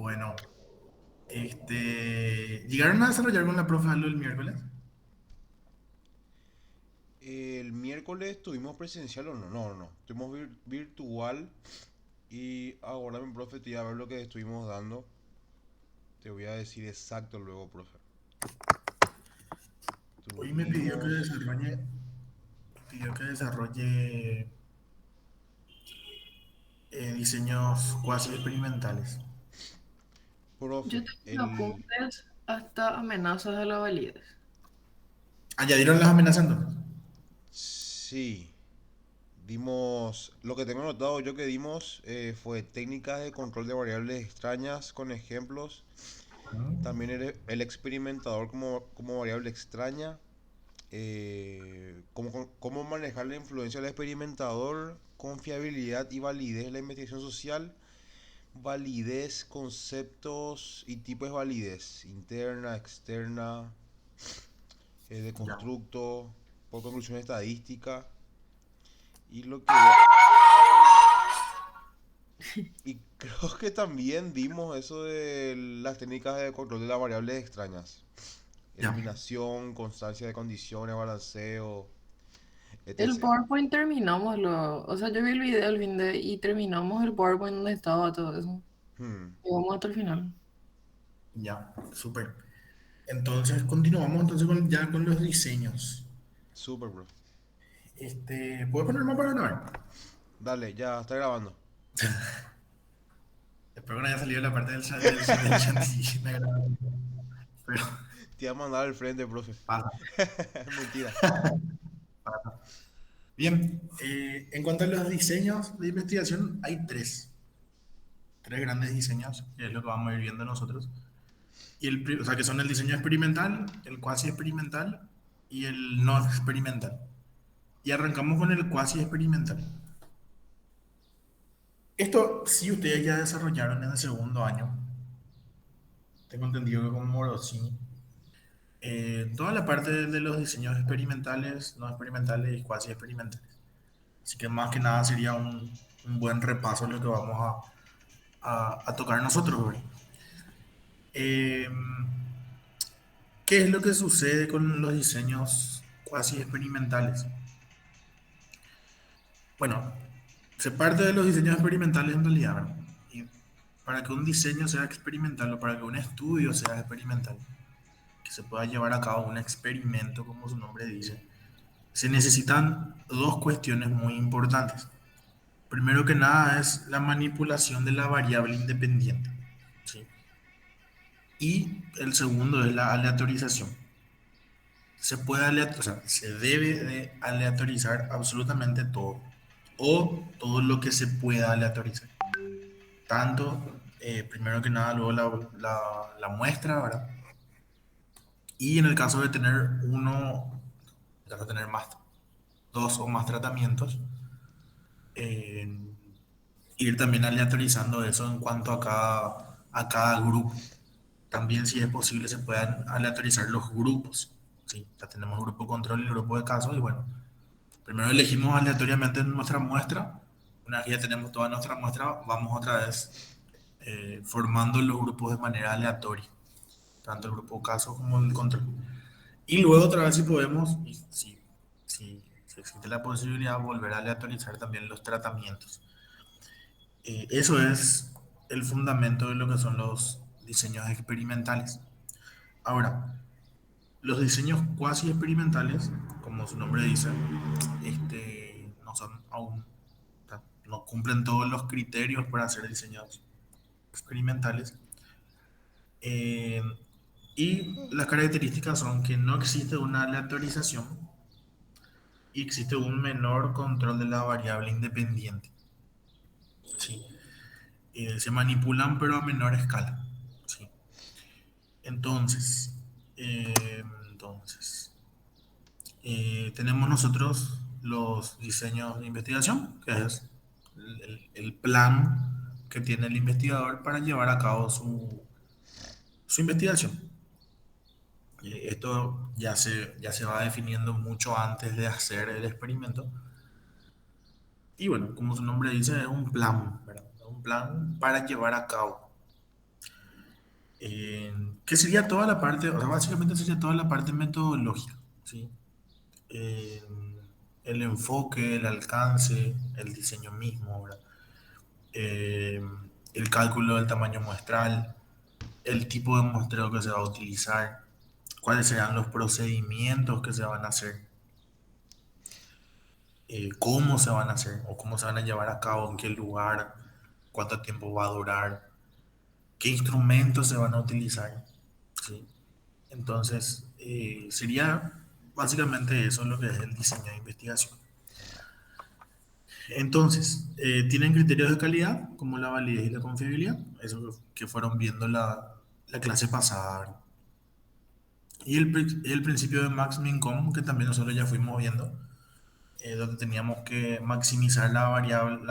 Bueno, ¿llegaron a desarrollar con la profe algo el miércoles? El miércoles tuvimos presencial o no, no. Tuvimos virtual y ahora mi profe te iba a ver lo que estuvimos dando. Te voy a decir exacto luego, profe. Hoy me Tuvimos, pidió que desarrolle diseños cuasi experimentales. profe, Yo tengo el... apuntes hasta amenazas de la validez. ¿Añadieron las amenazas entonces? Sí, dimos... Lo que tengo anotado yo que dimos fue técnicas de control de variables extrañas con ejemplos. Mm, También el experimentador como variable extraña. Cómo manejar la influencia del experimentador, confiabilidad y validez de la investigación social, validez, conceptos y tipos de validez, interna, externa, de ya. constructo, por conclusión estadística, y lo que ya... Y creo que también dimos eso de las técnicas de control de las variables extrañas. Ya. Eliminación, constancia de condiciones, balanceo, El etc. PowerPoint terminamos o sea, yo vi el video el fin de y terminamos el PowerPoint donde estaba todo eso. Hmm, Y vamos hasta el final. Ya, súper. Entonces, continuamos entonces ya con los diseños. super, bro. ¿Puedes ponerme para grabar? Dale, ya está grabando. Espero que no haya salido la parte del chantilly de grabación, pero Te iba a mandar al frente, profe. pasa. Mentira. Bien, en cuanto a los diseños de investigación, hay tres grandes diseños, que es lo que vamos a ir viendo nosotros. O sea, que son el diseño experimental, el cuasi experimental y el no experimental. Y arrancamos con el cuasi experimental. Esto, si ustedes ya desarrollaron en el segundo año, tengo entendido que con Morosini, toda la parte de los diseños experimentales, no experimentales y cuasi experimentales. Así que más que nada sería un buen repaso lo que vamos a tocar nosotros hoy. Eh, ¿Qué es lo que sucede con los diseños cuasi experimentales? Bueno, se parte de los diseños experimentales en realidad, ¿verdad? Y para que un diseño sea experimental o para que un estudio sea experimental, que se pueda llevar a cabo un experimento, como su nombre dice, se necesitan dos cuestiones muy importantes. Primero que nada es la manipulación de la variable independiente, ¿sí? Y el segundo es la aleatorización. O sea, se debe de aleatorizar absolutamente todo, o todo lo que se pueda aleatorizar. Tanto, primero que nada, luego la muestra, ¿verdad? Y en el caso de tener en caso de tener más, dos o más tratamientos, eh, ir también aleatorizando eso en cuanto a cada grupo. También, si es posible, se puedan aleatorizar los grupos. ¿Sí? Ya tenemos el grupo control y el grupo de casos. Y bueno, primero elegimos aleatoriamente nuestra muestra. Una vez que ya tenemos toda nuestra muestra, vamos otra vez formando los grupos de manera aleatoria, tanto el grupo casos como el control. Y luego otra vez si podemos, y si existe la posibilidad, volver a aleatorizar también los tratamientos. Eso es el fundamento de lo que son los diseños experimentales. Ahora, los diseños cuasi experimentales, como su nombre dice, no son aún, o sea, no cumplen todos los criterios para hacer diseños experimentales. Eh, y las características son que no existe una aleatorización y existe un menor control de la variable independiente. ¿Sí? Se manipulan pero a menor escala. ¿Sí? Entonces, eh, entonces tenemos nosotros los diseños de investigación, que es el plan que tiene el investigador para llevar a cabo su investigación. Esto ya se va definiendo mucho antes de hacer el experimento. Y bueno, como su nombre dice, es un plan, ¿verdad? Es un plan para llevar a cabo. Que sería toda la parte, o sea, básicamente sería toda la parte metodológica, ¿sí? Eh, el enfoque, el alcance, el diseño mismo, ¿verdad? Eh, el cálculo del tamaño muestral, el tipo de muestreo que se va a utilizar, cuáles serán los procedimientos que se van a hacer, cómo se van a hacer o cómo se van a llevar a cabo, en qué lugar, cuánto tiempo va a durar, qué instrumentos se van a utilizar, ¿sí? Entonces, sería básicamente eso lo que es el diseño de investigación. Entonces, tienen criterios de calidad como la validez y la confiabilidad, eso que fueron viendo la clase pasada. Y el principio de Max Mincom, que también nosotros ya fuimos viendo, donde teníamos que maximizar la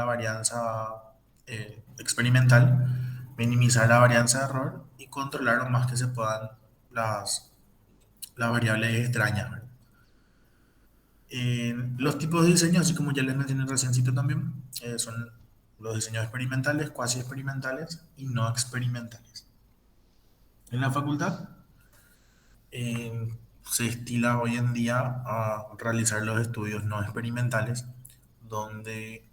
varianza experimental, minimizar la varianza de error y controlar lo más que se puedan las, las variables extrañas, ¿verdad? Los tipos de diseño, así como ya les mencioné reciéncito también, son los diseños experimentales, cuasi experimentales y no experimentales. En la facultad se estila hoy en día a realizar los estudios no experimentales, donde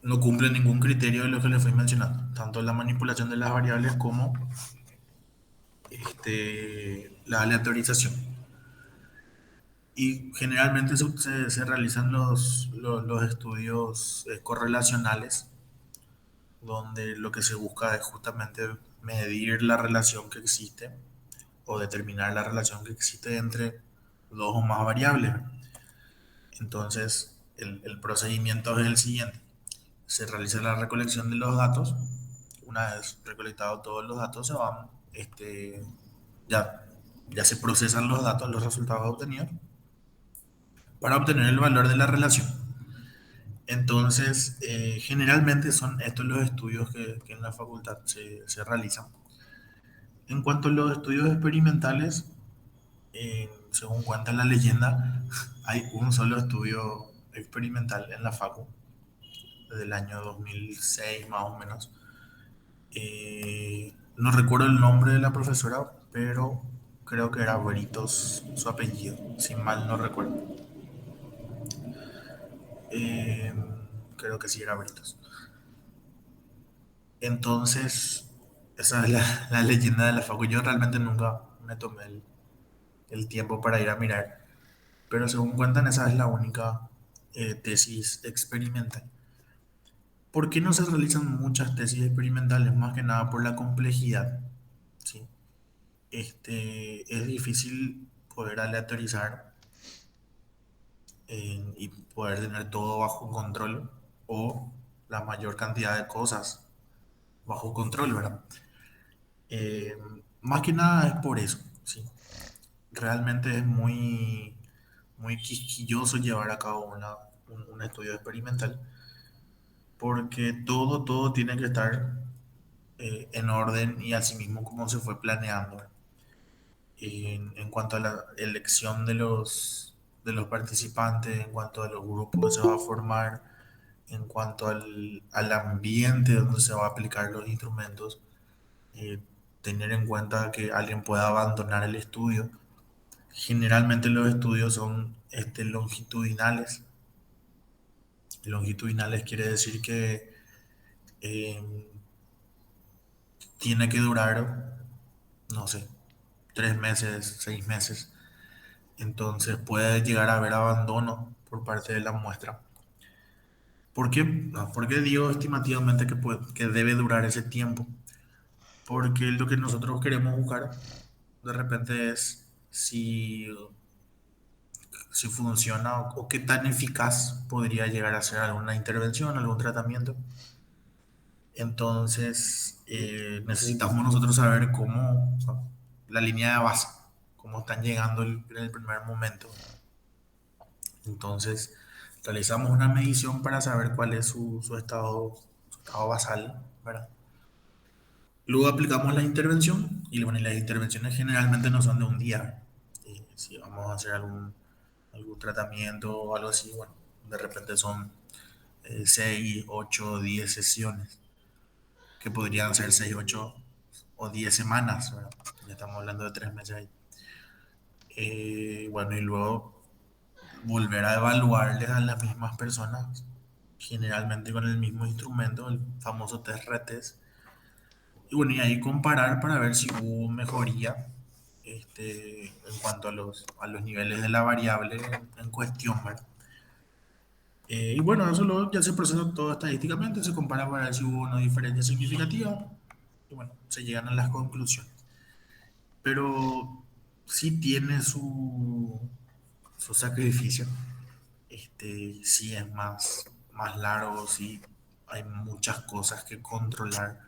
no cumple ningún criterio de lo que les fui mencionando, tanto la manipulación de las variables como la aleatorización. Y generalmente se realizan los estudios correlacionales, donde lo que se busca es justamente medir la relación que existe o determinar la relación que existe entre dos o más variables. Entonces, el procedimiento es el siguiente. Se realiza la recolección de los datos. Una vez recolectados todos los datos, se van, ya, ya se procesan los datos, los resultados obtenidos, para obtener el valor de la relación. Entonces, generalmente son estos los estudios que en la facultad se realizan. En cuanto a los estudios experimentales, según cuenta la leyenda, hay un solo estudio experimental en la facu, desde el año 2006 más o menos. No recuerdo el nombre de la profesora, pero creo que era Britos su apellido, si mal no recuerdo. Eh, Creo que sí era Britos. Entonces, esa es la leyenda de la facu. Yo realmente nunca me tomé el tiempo para ir a mirar, pero según cuentan, esa es la única tesis experimental. ¿Por qué no se realizan muchas tesis experimentales? Más que nada por la complejidad, ¿sí? Es difícil poder aleatorizar y poder tener todo bajo control o la mayor cantidad de cosas bajo control, ¿verdad? Eh, Más que nada es por eso, ¿sí? Realmente es muy quisquilloso llevar a cabo un estudio experimental porque todo tiene que estar en orden y así mismo como se fue planeando. En cuanto a la elección de los participantes, en cuanto a los grupos que se va a formar, en cuanto al ambiente donde se va a aplicar los instrumentos, eh, tener en cuenta que alguien pueda abandonar el estudio. Generalmente los estudios son longitudinales. Longitudinales quiere decir que eh, tiene que durar, no sé, 3 meses, 6 meses. Entonces puede llegar a haber abandono por parte de la muestra. ¿Por qué? No, ¿por qué digo estimativamente que debe durar ese tiempo? Porque lo que nosotros queremos buscar de repente es si funciona o qué tan eficaz podría llegar a ser alguna intervención, algún tratamiento. Entonces, necesitamos nosotros saber cómo, o sea, la línea de base, cómo están llegando en el primer momento. Entonces, realizamos una medición para saber cuál es su estado basal, ¿verdad? Luego aplicamos la intervención y bueno, y las intervenciones generalmente no son de un día. Si vamos a hacer algún tratamiento o algo así, bueno, de repente son 6, 8, 10 sesiones, que podrían ser 6, 8 o 10 semanas, ¿verdad? Ya estamos hablando de 3 meses ahí. Bueno, y luego volver a evaluarles a las mismas personas, generalmente con el mismo instrumento, el famoso test RETES. Y bueno, y ahí comparar para ver si hubo mejoría en cuanto a los niveles de la variable en cuestión, ¿verdad? Y bueno, eso luego ya se procesa todo estadísticamente, se compara para ver si hubo una diferencia significativa y bueno, se llegan a las conclusiones. Pero sí tiene su sacrificio, sí es más largo, sí hay muchas cosas que controlar.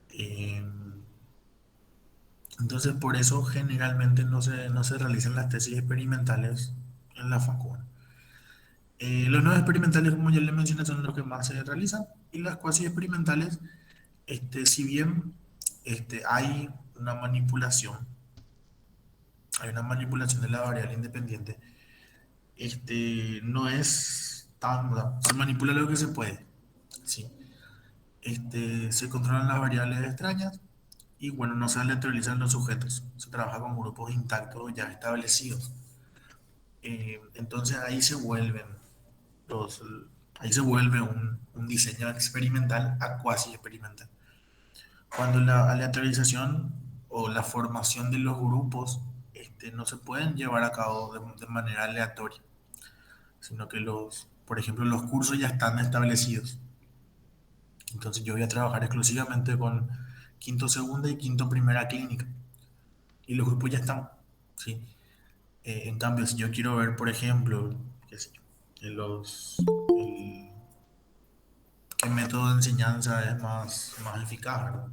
eh, entonces por eso generalmente no se realizan las tesis experimentales en la facu. Los no experimentales, como ya les mencioné, son los que más se realizan y las cuasi experimentales, si bien hay una manipulación, hay una manipulación de la variable independiente, no es tan, o sea, se manipula lo que se puede, ¿sí? Se controlan las variables extrañas y bueno, no se aleatorizan los sujetos, se trabaja con grupos intactos ya establecidos. Entonces los, ahí se vuelve un diseño experimental a cuasi experimental. Cuando la aleatorización o la formación de los grupos no se pueden llevar a cabo de manera aleatoria, sino que por ejemplo, los cursos ya están establecidos. Entonces yo voy a trabajar exclusivamente con quinto segunda y quinto primera clínica. Y los grupos ya están, ¿sí? En cambio, si yo quiero ver, por ejemplo, qué sé yo, el- qué método de enseñanza es más eficaz, ¿verdad?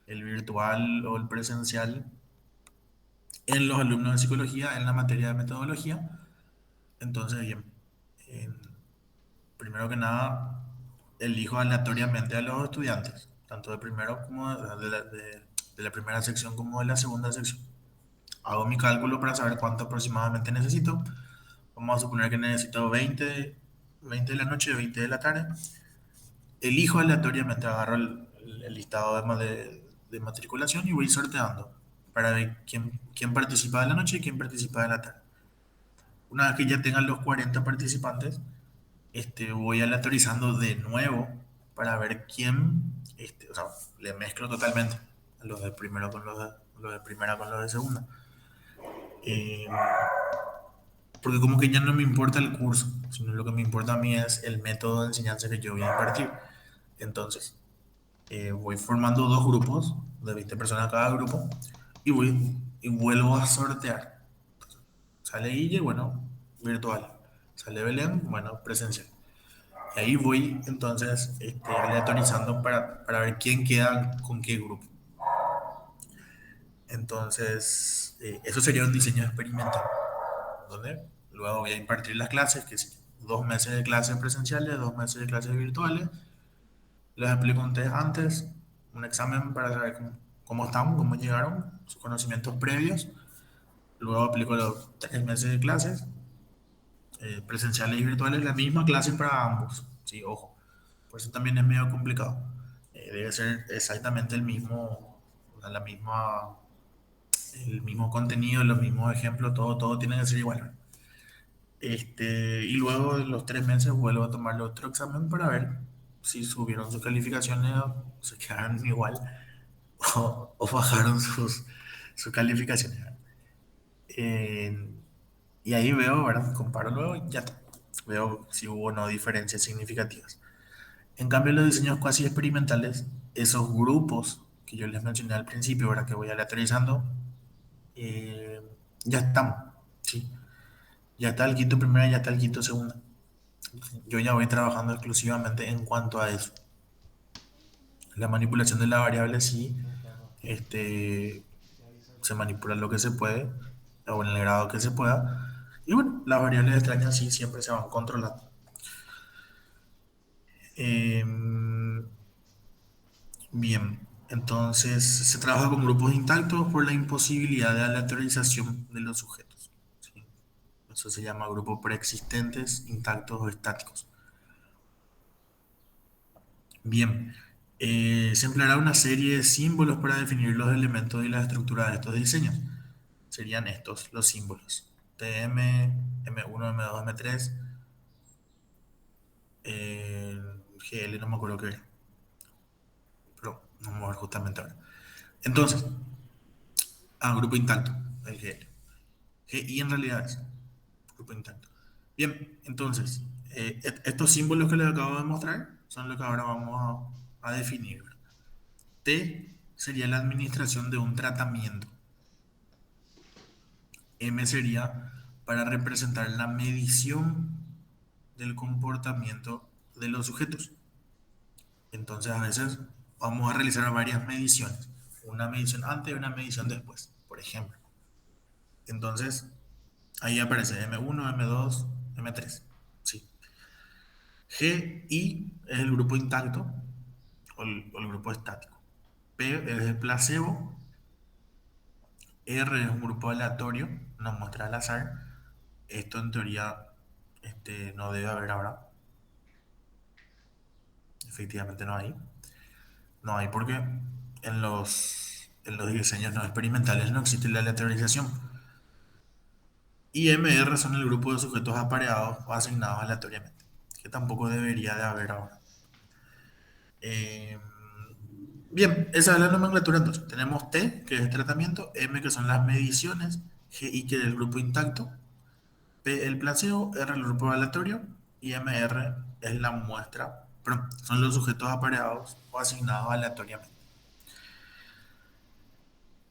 El virtual o el presencial en los alumnos de psicología, en la materia de metodología. Entonces, bien, en- primero que nada, elijo aleatoriamente a los estudiantes, tanto de primero como de la primera sección como de la segunda sección. Hago mi cálculo para saber cuánto aproximadamente necesito. Vamos a suponer que necesito 20 de la noche, 20 de la tarde. Elijo aleatoriamente, agarro el listado de matriculación y voy sorteando para ver quién participa de la noche y quién participa de la tarde. Una vez que ya tengan los 40 participantes, voy aleatorizando de nuevo para ver o sea, le mezclo totalmente a los de primero con los de primera con los de segunda. Eh, Porque como que ya no me importa el curso, sino lo que me importa a mí es el método de enseñanza que yo voy a impartir. Entonces, voy formando dos grupos de 20 personas cada grupo y vuelvo a sortear. Sale Guille, bueno, virtual. Sale Belén, bueno, presencial. Y ahí voy entonces aleatorizando para ver quién queda con qué grupo. Entonces, eso sería un diseño experimental, donde luego voy a impartir las clases, que es 2 meses de clases presenciales, 2 meses de clases virtuales. Les aplico un test antes, un examen para saber cómo están, cómo llegaron, sus conocimientos previos. Luego aplico los 3 meses de clases, presenciales y virtuales, la misma clase para ambos. Sí, ojo, por eso también es medio complicado. Debe ser exactamente la misma, el mismo contenido, los mismos ejemplos, todo tiene que ser igual. Y luego de los 3 meses vuelvo a tomar otro examen para ver si subieron sus calificaciones o se quedaron igual o bajaron sus calificaciones. Eh, y ahí veo, ¿verdad? Comparo luego y ya está. Veo si hubo o no diferencias significativas. En cambio, los diseños cuasi experimentales, esos grupos que yo les mencioné al principio, ¿verdad? Que voy aleatorizando, eh, ya están, ¿sí? Ya está el quinto primera, ya está el quinto segunda. Yo ya voy trabajando exclusivamente en cuanto a eso. La manipulación de la variable sí, este, se manipula lo que se puede, o en el grado que se pueda. Y bueno, las variables extrañas sí siempre se van controlando. Em, Bien, entonces se trabaja con grupos intactos por la imposibilidad de aleatorización de los sujetos. ¿Sí? Eso se llama grupos preexistentes, intactos o estáticos. Bien, Se empleará una serie de símbolos para definir los elementos y la estructura de estos diseños. Serían estos los símbolos. TM, M1, M2, M3, eh, GL, no me acuerdo qué era, pero vamos a ver justamente ahora. Entonces, grupo intacto, el GL. GI en realidad es grupo intacto. Bien, entonces, estos símbolos que les acabo de mostrar son los que ahora vamos a definir. T sería la administración de un tratamiento. M sería para representar la medición del comportamiento de los sujetos. Entonces, a veces vamos a realizar varias mediciones. Una medición antes y una medición después, por ejemplo. Entonces, ahí aparece M1, M2, M3. Sí. GI es el grupo intacto o el grupo estático. P es el placebo. R es un grupo aleatorio, una muestra al azar. Esto en teoría no debe haber ahora. Efectivamente no hay. No hay porque en los diseños no experimentales no existe la aleatorización. Y MR son el grupo de sujetos apareados o asignados aleatoriamente, que tampoco debería de haber ahora. Eh, Bien, esa es la nomenclatura entonces. Tenemos T, que es el tratamiento, M, que son las mediciones, GI, que es el grupo intacto, P, el placebo, R, el grupo aleatorio, y MR es la muestra, perdón, son los sujetos apareados o asignados aleatoriamente.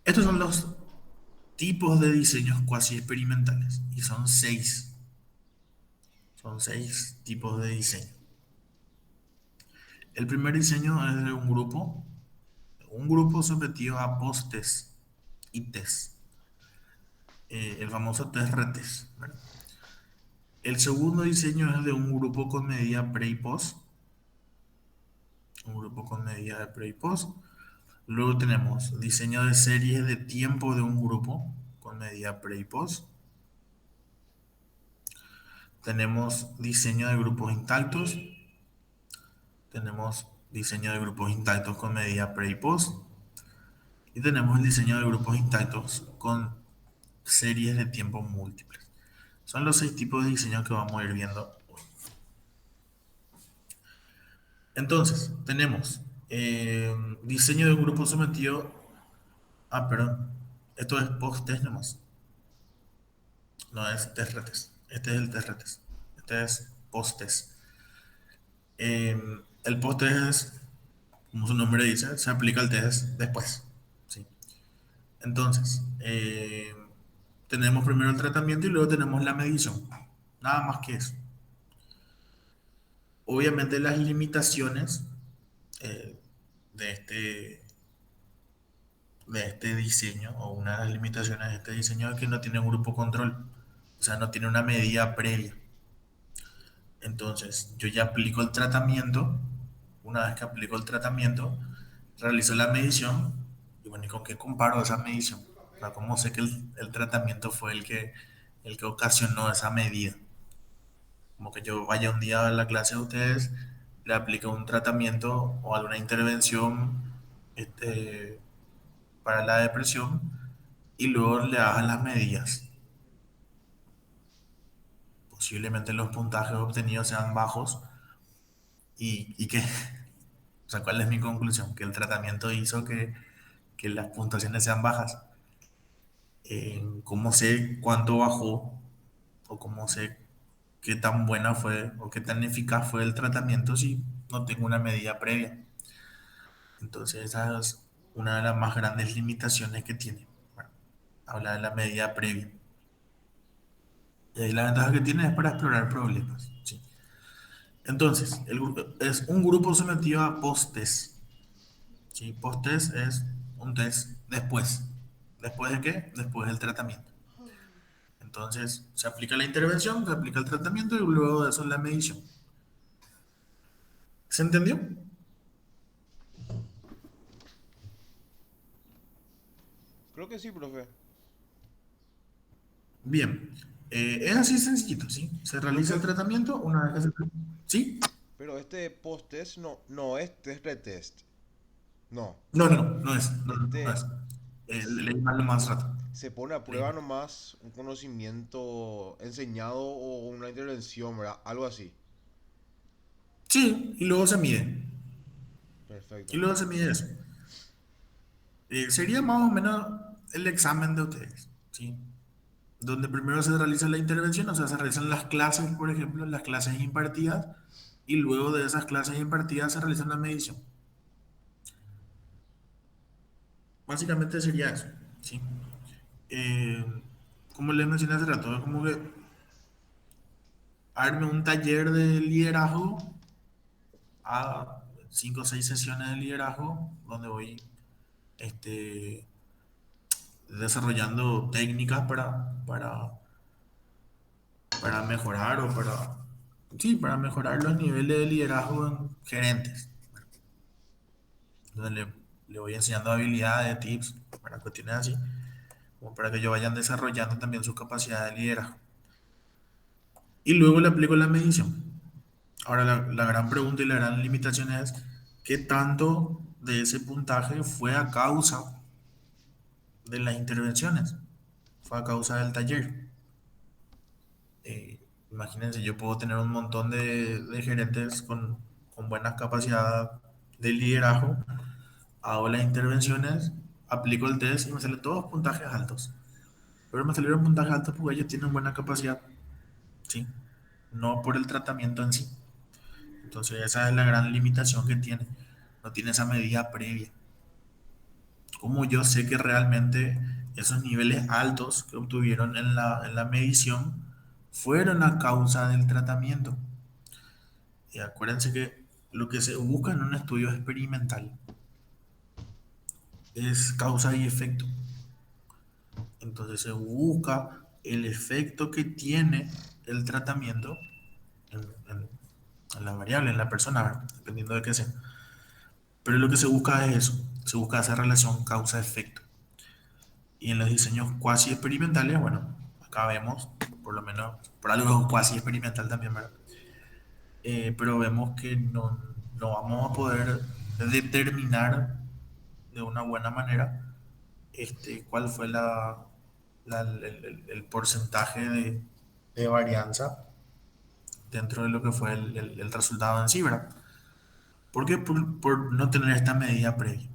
Estos son los tipos de diseños cuasi experimentales, y son seis. Son seis tipos de diseño. El primer diseño es de un grupo sometido a post-test y test, el famoso test retest, ¿verdad? El segundo diseño es de un grupo con medida pre y post, un grupo con medida de pre y post. Luego tenemos diseño de series de tiempo de un grupo con medida pre y post. Tenemos diseño de grupos intactos. Tenemos diseño de grupos intactos con medida pre y post. Y tenemos el diseño de grupos intactos con series de tiempo múltiples. Son los seis tipos de diseño que vamos a ir viendo hoy. Entonces, tenemos diseño de un grupo sometido. Perdón. Esto es post-test nomás. No es test retest. Este es el test retest. Este es post-test. El post-test es, como su nombre dice, se aplica el test después. ¿Sí? Entonces, tenemos primero el tratamiento y luego tenemos la medición. Nada más que eso. Obviamente las limitaciones eh, de este diseño, o una de las limitaciones de este diseño es que no tiene un grupo control, o sea, no tiene una medida previa. Entonces, yo ya aplico el tratamiento, una vez que aplico el tratamiento, realizo la medición, y bueno, ¿y con qué comparo esa medición? O sea, ¿cómo sé que el tratamiento fue el que ocasionó esa medida? Como que yo vaya un día a la clase de ustedes, le aplique un tratamiento o alguna intervención este, para la depresión y luego le hagan las medidas. Posiblemente los puntajes obtenidos sean bajos y que, o sea, ¿cuál es mi conclusión? Que el tratamiento hizo que las puntuaciones sean bajas. ¿Cómo sé cuánto bajó o cómo sé qué tan buena fue o qué tan eficaz fue el tratamiento si no tengo una medida previa? Entonces, esa es una de las más grandes limitaciones que tiene. Bueno, habla de la medida previa. Y ahí la ventaja que tiene es para explorar problemas. ¿Sí? Entonces, es un grupo sometido a post-test. ¿Sí? Post-test es un test después. ¿Después de qué? Después del tratamiento. Entonces, se aplica la intervención, se aplica el tratamiento y luego de eso la medición. ¿Se entendió? Creo que sí, profe. Bien. Es así sencillito, ¿sí? Se realiza el Profe, tratamiento una vez que se... ¿Sí? pero este post-test no es test retest. No. No Este es. es, Leí mal nomás rato. se pone a Leí prueba mal. nomás un conocimiento enseñado o una intervención, ¿verdad? Algo así. Sí, y luego se mide. Y Perfecto. luego se mide eso. Sería más o menos el examen de ustedes, ¿sí? Donde primero se realiza la intervención, o sea, se realizan las clases, por ejemplo, las clases impartidas, y luego de esas clases impartidas se realiza la medición. Básicamente sería eso, ¿sí? Eh, como les mencioné hace rato, es como que arme un taller de liderazgo a 5 o 6 sesiones de liderazgo, donde voy este, desarrollando técnicas para mejorar o sí, para mejorar los niveles de liderazgo en gerentes. Donde le voy enseñando habilidades, tips, para cuestiones así, como para que ellos vayan desarrollando también su capacidad de liderazgo. Y luego le aplico la medición. Ahora la gran pregunta y la gran limitación es, ¿qué tanto de ese puntaje fue a causa de las intervenciones? Fue a causa del taller. Imagínense, yo puedo tener un montón de gerentes con buena capacidad de liderazgo, hago las intervenciones, aplico el test y me salen todos puntajes altos. Pero me salieron puntajes altos porque ellos tienen buena capacidad, ¿sí? No por el tratamiento en sí. Entonces esa es la gran limitación que tiene. No tiene esa medida previa. ¿Cómo yo sé que realmente esos niveles altos que obtuvieron en la medición fueron a causa del tratamiento? Y acuérdense que lo que se busca en un estudio experimental es causa y efecto. Entonces se busca el efecto que tiene el tratamiento en, en- en la variable, en la persona, ¿verdad? Dependiendo de qué sea. Pero lo que se busca es eso, se busca esa relación causa-efecto. Y en los diseños cuasi experimentales, bueno, acá vemos, por lo menos, por algo cuasi experimental también, ¿verdad? Pero vemos que no vamos a poder determinar de una buena manera cuál fue el porcentaje de varianza dentro de lo que fue el resultado en sí, ¿verdad? ¿Por qué? Por no tener esta medida previa.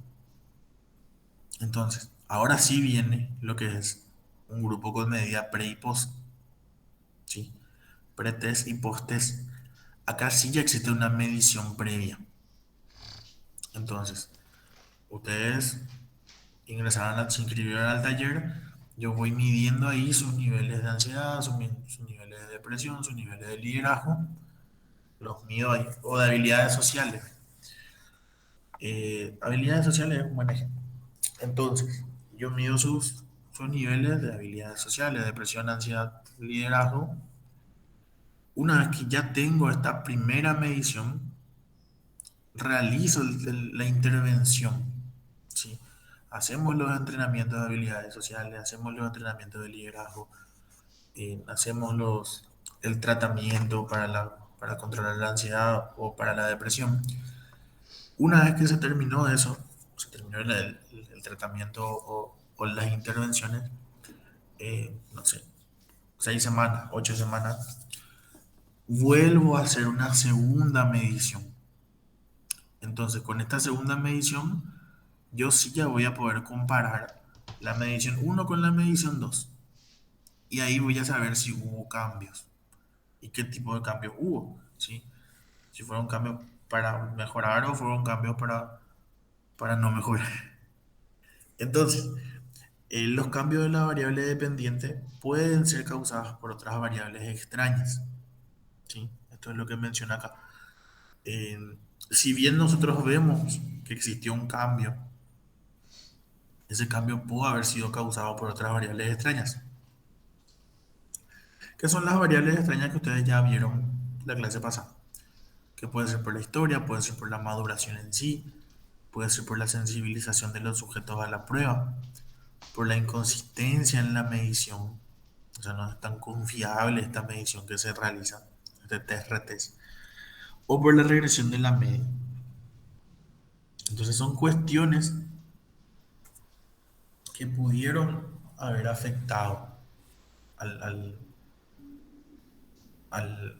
Entonces, ahora sí viene lo que es un grupo con medida pre y post, ¿sí? Pretest y posttest. Acá sí ya existe una medición previa. Entonces, ustedes se inscribieron al taller, yo voy midiendo ahí sus niveles de ansiedad, sus niveles de depresión, sus niveles de liderazgo, los mido ahí, o de habilidades sociales. Habilidades sociales es un buen ejemplo. Entonces, yo mido sus niveles de habilidades sociales, depresión, ansiedad, liderazgo. Una vez que ya tengo esta primera medición, realizo la intervención, ¿sí? Hacemos los entrenamientos de habilidades sociales, hacemos los entrenamientos de liderazgo, hacemos el tratamiento para controlar la ansiedad o para la depresión. Una vez que se terminó eso, se terminó el tratamiento o las intervenciones, no sé, 6 semanas, 8 semanas, vuelvo a hacer una segunda medición. Entonces, con esta segunda medición, yo sí ya voy a poder comparar la medición uno con la medición 2. Y ahí voy a saber si hubo cambios y qué tipo de cambios hubo, ¿sí? Si fueron cambios para mejorar o fueron cambios para no mejorar. Entonces, los cambios de la variable dependiente pueden ser causados por otras variables extrañas, ¿sí? Esto es lo que menciona acá. Eh, si bien nosotros vemos que existió un cambio, ese cambio pudo haber sido causado por otras variables extrañas. ¿Qué son las variables extrañas que ustedes ya vieron la clase pasada? Que puede ser por la historia, puede ser por la maduración en sí, puede ser por la sensibilización de los sujetos a la prueba, por la inconsistencia en la medición, o sea, no es tan confiable esta medición que se realiza, este test retest, o por la regresión de la media. Entonces son cuestiones que pudieron haber afectado al, al-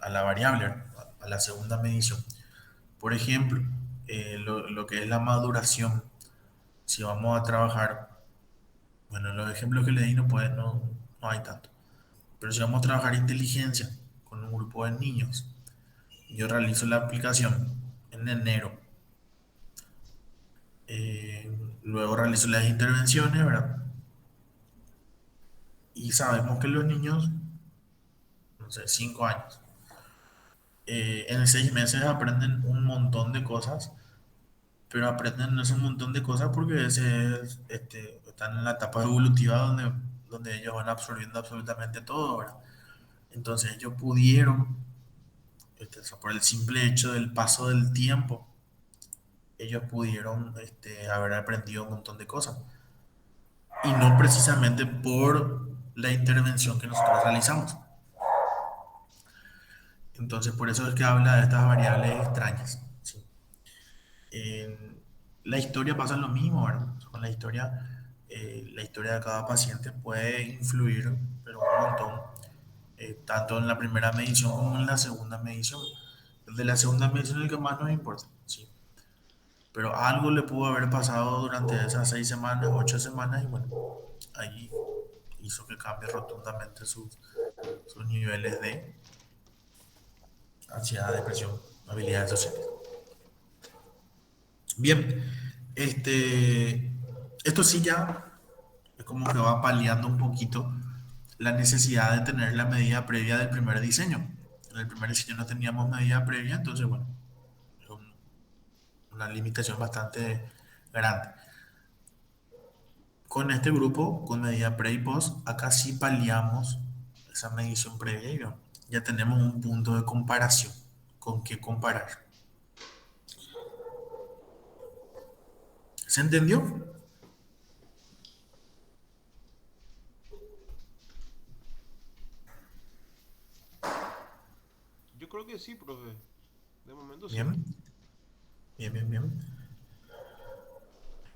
a la variable, a la segunda medición. Por ejemplo, lo que es la maduración. Si vamos a trabajar, bueno, los ejemplos que le di no hay tanto. Pero si vamos a trabajar inteligencia con un grupo de niños, yo realizo la aplicación en enero. eh, Luego realizo las intervenciones, ¿verdad? Y sabemos que los niños, no sé, 5 años, en 6 meses aprenden un montón de cosas, pero aprenden ese montón de cosas porque están en la etapa evolutiva donde ellos van absorbiendo absolutamente todo, ¿verdad? Entonces ellos pudieron, o sea, por el simple hecho del paso del tiempo, ellos pudieron haber aprendido un montón de cosas. Y no precisamente por la intervención que nosotros realizamos. Entonces, por eso es que habla de estas variables extrañas. ¿Sí? En la historia pasa lo mismo, ¿verdad? Con la historia de cada paciente puede influir, pero un montón, tanto en la primera medición como en la segunda medición. El de la segunda medición es el que más nos importa, ¿sí? Pero algo le pudo haber pasado durante esas 6 semanas, 8 semanas, y bueno, ahí hizo que cambie rotundamente sus niveles de ansiedad, depresión, habilidades sociales. Bien, esto sí ya es como que va paliando un poquito la necesidad de tener la medida previa del primer diseño. En el primer diseño no teníamos medida previa, entonces bueno, es una limitación bastante grande. Con este grupo, con medida pre y post, acá sí paliamos esa medición previa y bueno, ya tenemos un punto de comparación con qué comparar. ¿Se entendió? Yo creo que sí, profe. De momento sí. Bien, bien, bien, bien.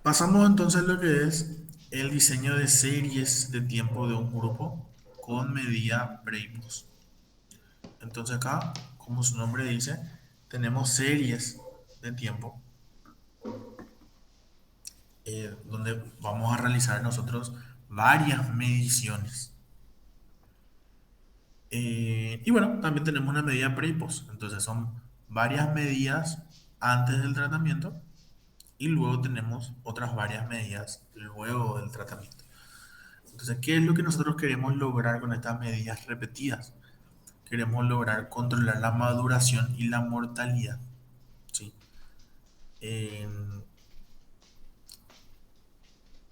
Pasamos entonces a lo que es el diseño de series de tiempo de un grupo con medida pre y post. Entonces acá, como su nombre dice, tenemos series de tiempo donde vamos a realizar nosotros varias mediciones. Y bueno, también tenemos una medida pre y post. Entonces son varias medidas antes del tratamiento y luego tenemos otras varias medidas luego del tratamiento. Entonces, ¿qué es lo que nosotros queremos lograr con estas medidas repetidas? Queremos lograr controlar la maduración y la mortalidad. ¿Sí? En-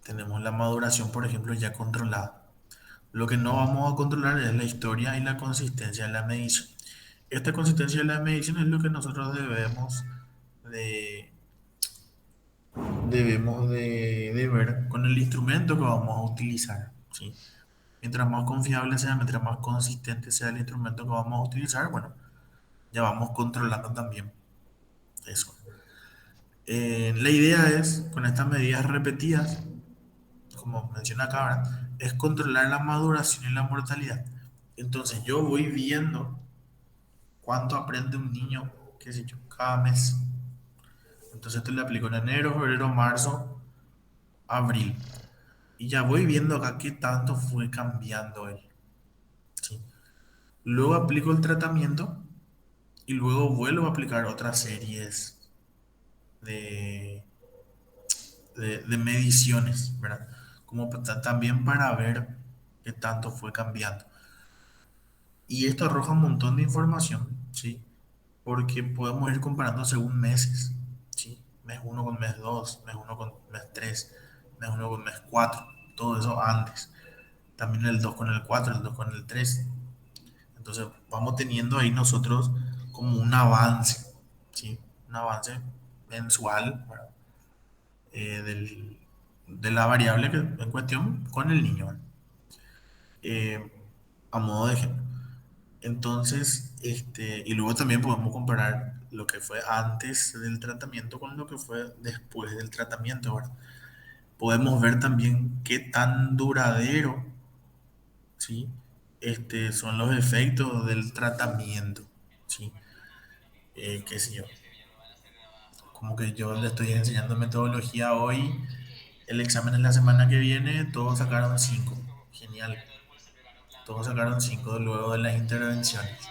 Tenemos la maduración, por ejemplo, ya controlada. Lo que no vamos a controlar es la historia y la consistencia de la medición. Esta consistencia de la medición es lo que nosotros de, de ver con el instrumento que vamos a utilizar. ¿Sí? Mientras más confiable sea, mientras más consistente sea el instrumento que vamos a utilizar, bueno, ya vamos controlando también eso. La idea es, con estas medidas repetidas, como menciona acá, ¿verdad? Es controlar la maduración y la mortalidad. Entonces yo voy viendo cuánto aprende un niño, qué sé yo, cada mes. Entonces esto le aplico en enero, febrero, marzo, abril. Y ya voy viendo acá qué tanto fue cambiando él. ¿Sí? Luego aplico el tratamiento y luego vuelvo a aplicar otras series de, de mediciones, ¿verdad? Como también para ver qué tanto fue cambiando. Y esto arroja un montón de información, ¿sí? Porque podemos ir comparando según meses, ¿sí? Mes uno con mes 2, mes uno con mes 3, mes uno con mes 4, todo eso antes. También el 2 con el 4, el 2 con el 3. Entonces vamos teniendo ahí nosotros como un avance, ¿sí? Un avance mensual, ¿verdad? De la variable en cuestión con el niño, ¿verdad? Eh, a modo de ejemplo. Entonces, y luego también podemos comparar lo que fue antes del tratamiento con lo que fue después del tratamiento, ¿verdad? Podemos ver también qué tan duradero, ¿sí? Son los efectos del tratamiento, ¿sí? Qué sé yo, como que yo le estoy enseñando metodología hoy, el examen es la semana que viene, todos sacaron 5, genial, todos sacaron 5 luego de las intervenciones.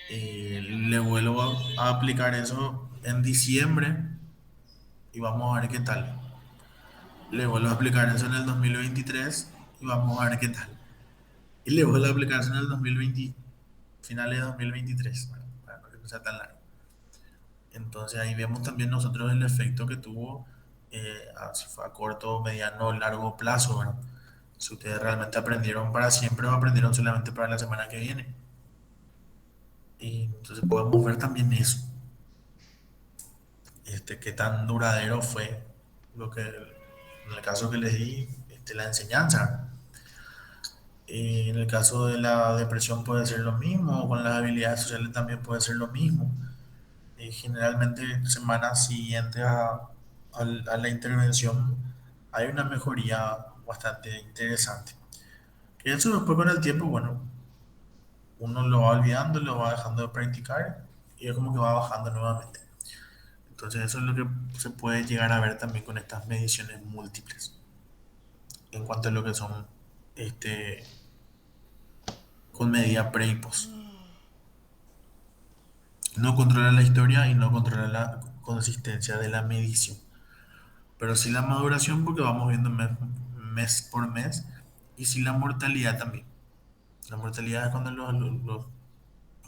Le vuelvo a aplicar eso en diciembre y vamos a ver qué tal. Le vuelvo a aplicar eso en el 2023 y vamos a ver qué tal. Y le vuelvo a aplicar eso en el 2020, finales de 2023, para que no sea tan largo. Entonces ahí vemos también nosotros el efecto que tuvo, si fue a corto, mediano o largo plazo, ¿verdad? Si ustedes realmente aprendieron para siempre o aprendieron solamente para la semana que viene. Y entonces podemos ver también eso, qué tan duradero fue lo que, en el caso que les di, la enseñanza. En el caso de la depresión puede ser lo mismo, con las habilidades sociales también puede ser lo mismo. Generalmente semanas siguientes a la intervención hay una mejoría bastante interesante. Y eso después con el tiempo, bueno, uno lo va olvidando, lo va dejando de practicar y es como que va bajando nuevamente. Entonces eso es lo que se puede llegar a ver también con estas mediciones múltiples en cuanto a lo que son este, con medida pre y post. No controla la historia y no controla la consistencia de la medición, pero sí la maduración porque vamos viendo mes por mes y sí la mortalidad también. La mortalidad es cuando los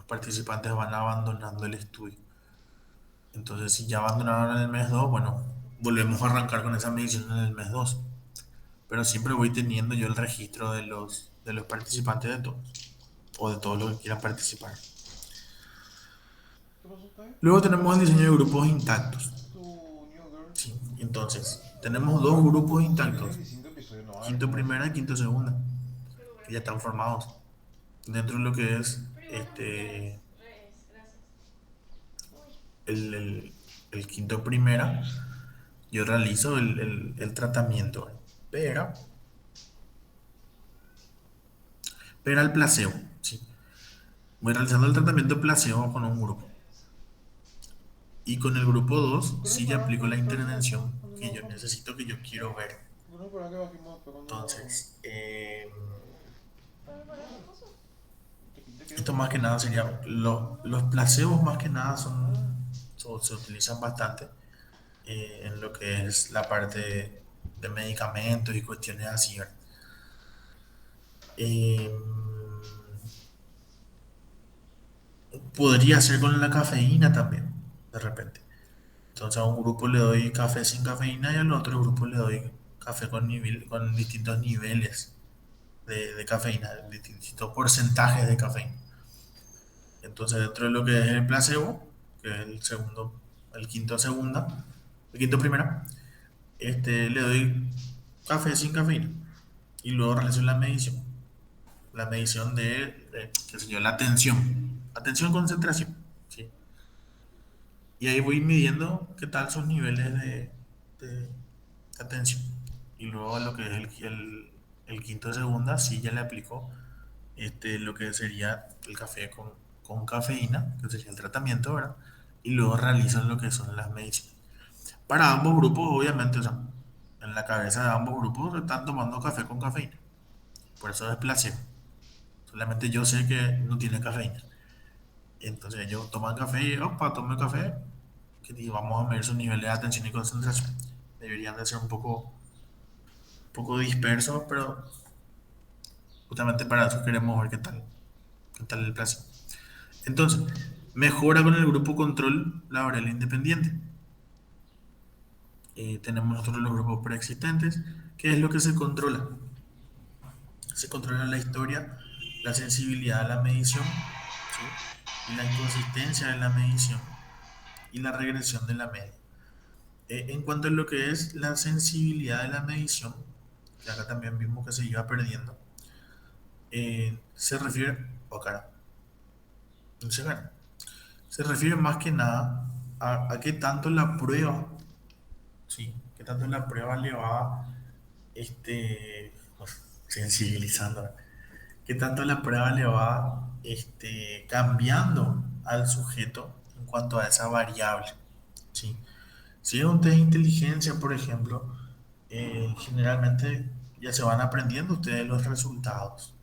participantes van abandonando el estudio. Entonces, si ya abandonaron en el mes 2 bueno, volvemos a arrancar con esa medición en el mes 2. Pero siempre voy teniendo yo el registro de los participantes de todos, o de todos los que quieran participar. ¿Qué pasó, Kai? Luego tenemos el diseño de grupos intactos. Tu New Girl. Sí, entonces, tenemos dos grupos intactos, 25 episodios, no va a ver quinto cómo primera así. y quinto segunda, que ya están formados dentro de lo que es el quinto primera. Yo realizo el tratamiento, pero, pero al placebo, ¿sí? Voy realizando el tratamiento placebo con un grupo. Y con el grupo 2 ¿Por qué no sí ya esperas aplico la que salga después? intervención Cuando que no yo bajamos. necesito, que yo quiero ver. ¿Por qué no esperas que bajemos después cuando. Entonces, Te quiero esto escuchar más que cosas nada que tengo que sería, hacer. los placebos más que nada Ah, se utilizan bastante en lo que es la parte de medicamentos y cuestiones así, ¿verdad? Eh, Podría ser con la cafeína también, de repente. Entonces a un grupo le doy café sin cafeína y al otro grupo le doy café con distintos niveles de cafeína, distintos porcentajes de cafeína. Entonces dentro de lo que es el placebo, que es el segundo, el quinto segunda, el quinto primera, le doy café sin cafeína y luego realizo la medición qué sé yo, la atención concentración, ¿sí? Y ahí voy midiendo qué tal son niveles de atención. Y luego lo que es el quinto de segunda, sí ya le aplico lo que sería el café con cafeína, que sería el tratamiento, ¿verdad? Y luego realizan lo que son las mediciones. Para ambos grupos, obviamente, o sea, en la cabeza de ambos grupos están tomando café con cafeína. Por eso es placebo. Solamente yo sé que no tiene cafeína. Entonces ellos toman café y, opa, tome café, y vamos a medir sus niveles de atención y concentración. Deberían de ser un poco dispersos, pero justamente para eso queremos ver qué tal el placebo. Entonces, mejora con el grupo control laboral independiente. Tenemos nosotros los grupos preexistentes. ¿Qué es lo que se controla? Se controla la historia, la sensibilidad a la medición, ¿sí? Y la inconsistencia de la medición y la regresión de la media. En cuanto a lo que es la sensibilidad de la medición, que acá también vimos que se iba perdiendo, se refiere, oh cara, no se gana. se refiere más que nada a qué tanto la prueba, ¿sí? Qué tanto la prueba le va, pues, sensibilizando, ¿verdad? Qué tanto la prueba le va, cambiando al sujeto en cuanto a esa variable, ¿sí? Si es un test de inteligencia, por ejemplo, generalmente ya se van aprendiendo ustedes los resultados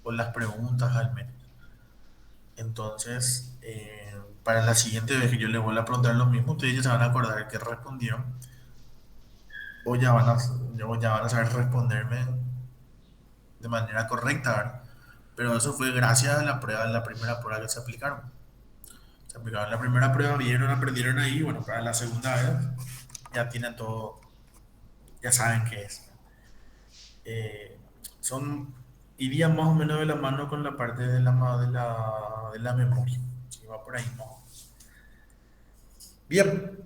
o las preguntas al menos. Entonces, para la siguiente vez que yo les vuelva a preguntar lo mismo, ustedes ya se van a acordar que respondieron o ya van a saber responderme de manera correcta, ¿verdad? Pero eso fue gracias a la prueba, la primera prueba que se aplicaron. Se aplicaron la primera prueba, vieron, aprendieron ahí, bueno, para la segunda vez ya tienen todo, ya saben qué es. Eh, son, iría más o menos de la mano con la parte de la memoria. Sí, va por ahí, ¿no? Bien,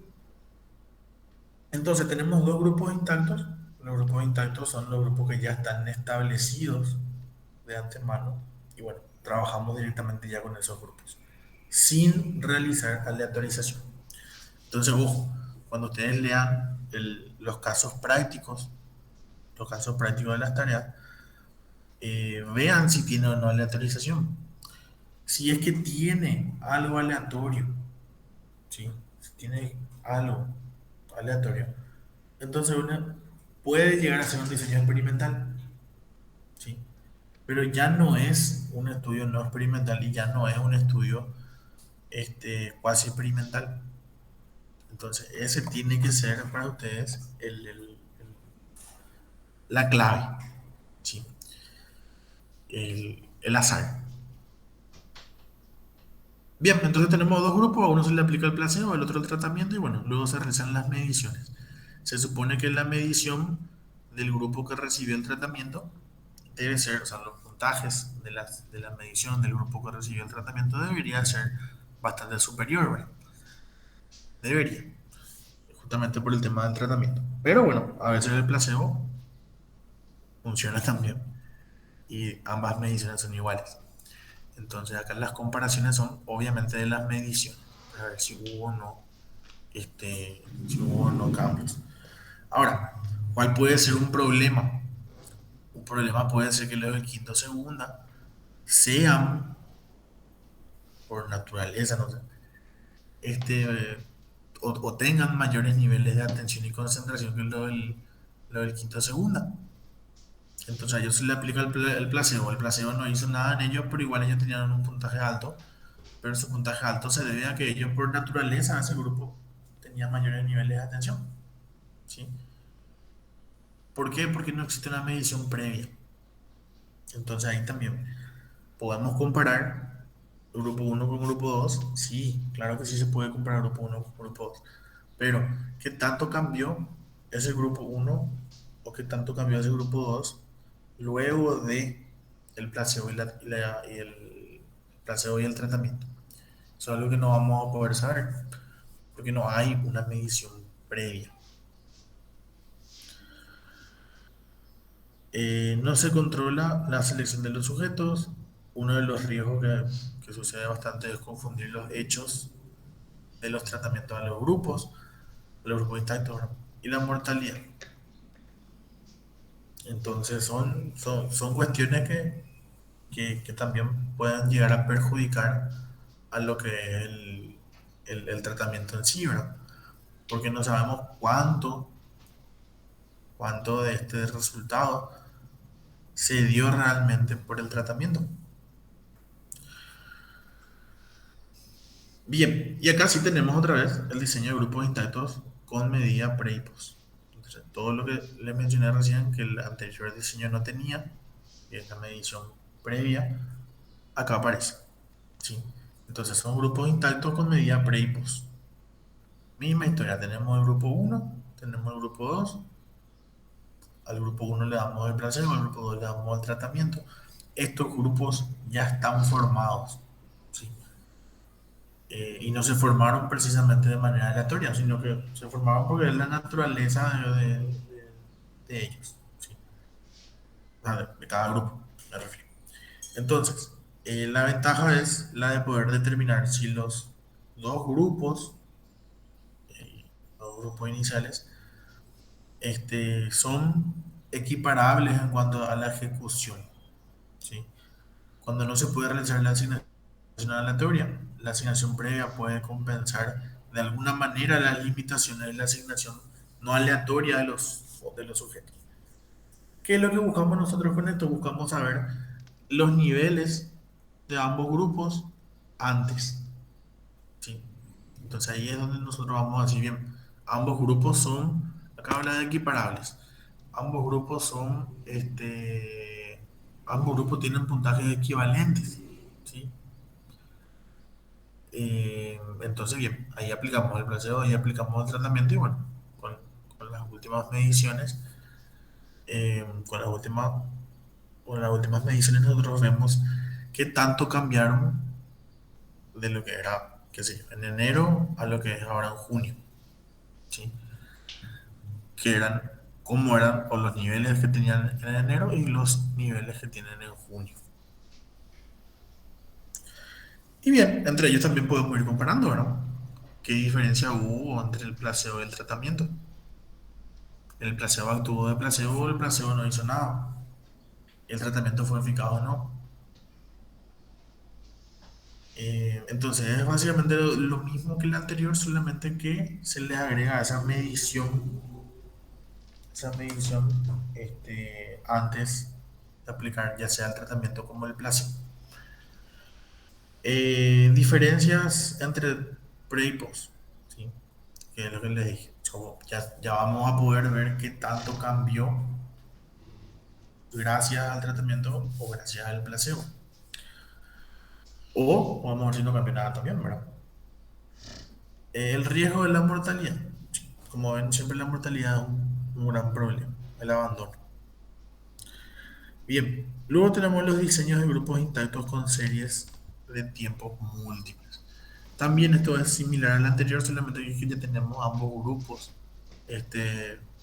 entonces tenemos dos grupos intactos. Los grupos intactos son los grupos que ya están establecidos de antemano y bueno, trabajamos directamente ya con esos grupos sin realizar aleatorización. Entonces, ojo, cuando ustedes lean los casos prácticos de las tareas, vean si tiene o no aleatorización. Si es que tiene algo aleatorio, ¿sí? Si tiene algo aleatorio, entonces uno puede llegar a hacer un diseño experimental, ¿sí? Pero ya no es un estudio no experimental y ya no es un estudio cuasi experimental. Entonces, ese tiene que ser para ustedes la clave, ¿sí? El azar. Bien, entonces tenemos dos grupos, a uno se le aplica el placebo, al otro el tratamiento y bueno, luego se realizan las mediciones. Se supone que la medición del grupo que recibió el tratamiento debe ser, o sea, los puntajes de la medición del grupo que recibió el tratamiento debería ser bastante superior, ¿verdad? Debería, justamente por el tema del tratamiento. Pero bueno, a veces el placebo funciona también y ambas mediciones son iguales. Entonces acá las comparaciones son obviamente de las mediciones, para ver si hubo o no cambios. Ahora, ¿cuál puede ser un problema? Un problema puede ser que los de quinto segunda sean, por naturaleza, no sé, o tengan mayores niveles de atención y concentración que lo del quinto segunda. Entonces a ellos se le aplica el placebo. El placebo no hizo nada en ellos, pero igual ellos tenían un puntaje alto. Pero su puntaje alto se debe a que ellos por naturaleza, ese grupo, tenían mayores niveles de atención. ¿Sí? ¿Por qué? Porque no existe una medición previa. Entonces ahí también podemos comparar grupo uno con grupo 2. Sí, claro que sí se puede comparar grupo uno con grupo 2. Pero, ¿qué tanto cambió ese grupo uno o qué tanto cambió ese grupo 2 luego de el placebo y el placebo y el tratamiento? Eso es algo que no vamos a poder saber porque no hay una medición previa. No se controla la selección de los sujetos. Uno de los riesgos que sucede bastante es confundir los hechos de los tratamientos a los grupos intactos, ¿no? Y la mortalidad. Entonces son cuestiones que también pueden llegar a perjudicar a lo que es el tratamiento en sí, ¿verdad? Porque no sabemos cuánto de este resultado se dio realmente por el tratamiento. Bien, y acá sí tenemos otra vez el diseño de grupos intactos con medida pre y post. Entonces, todo lo que le mencioné recién que el anterior diseño no tenía, que es la medición previa, acá aparece. ¿Sí? Entonces son grupos intactos con medida pre y post. Misma historia, tenemos el grupo uno, tenemos el grupo 2. Al grupo uno le damos el placebo, al grupo 2 le damos el tratamiento. Estos grupos ya están formados, ¿sí? Y no se formaron precisamente de manera aleatoria, sino que se formaron porque es la naturaleza de ellos, ¿sí? De cada grupo, me refiero. Entonces, la ventaja es la de poder determinar si los dos grupos, eh, dos grupos iniciales, son equiparables en cuanto a la ejecución, ¿sí? Cuando no se puede realizar la asignación aleatoria, la asignación previa puede compensar de alguna manera las limitaciones de la asignación no aleatoria de los sujetos. ¿Qué es lo que buscamos nosotros con esto? Buscamos saber los niveles de ambos grupos antes, ¿sí? Entonces ahí es donde nosotros vamos a decir, bien, ambos grupos son, acá habla de equiparables, ambos grupos son, ambos grupos tienen puntajes equivalentes, ¿sí? Entonces, bien, ahí aplicamos el placebo, ahí aplicamos el tratamiento y bueno, con, con las últimas mediciones, con las últimas mediciones nosotros vemos qué tanto cambiaron de lo que era, qué sé yo, en enero a lo que es ahora en junio, ¿sí? Que eran, cómo eran, o los niveles que tenían en enero y los niveles que tienen en junio. Y bien, entre ellos también podemos ir comparando, ¿verdad? ¿Qué diferencia hubo entre el placebo y el tratamiento? El placebo actuó de placebo, el placebo no hizo nada. El tratamiento fue eficaz o no. Entonces es básicamente lo mismo que el anterior, solamente que se le agrega esa medición antes de aplicar ya sea el tratamiento como el placebo. Diferencias entre pre y post, ¿sí? Que es lo que les dije. Ya vamos a poder ver qué tanto cambió gracias al tratamiento o gracias al placebo. O vamos a ver si no cambia nada también, ¿verdad? El riesgo de la mortalidad. Sí, como ven, siempre la mortalidad es un gran problema, el abandono. Bien, luego tenemos los diseños de grupos intactos con series de tiempos múltiples. También esto es similar al anterior, solamente que ya tenemos ambos grupos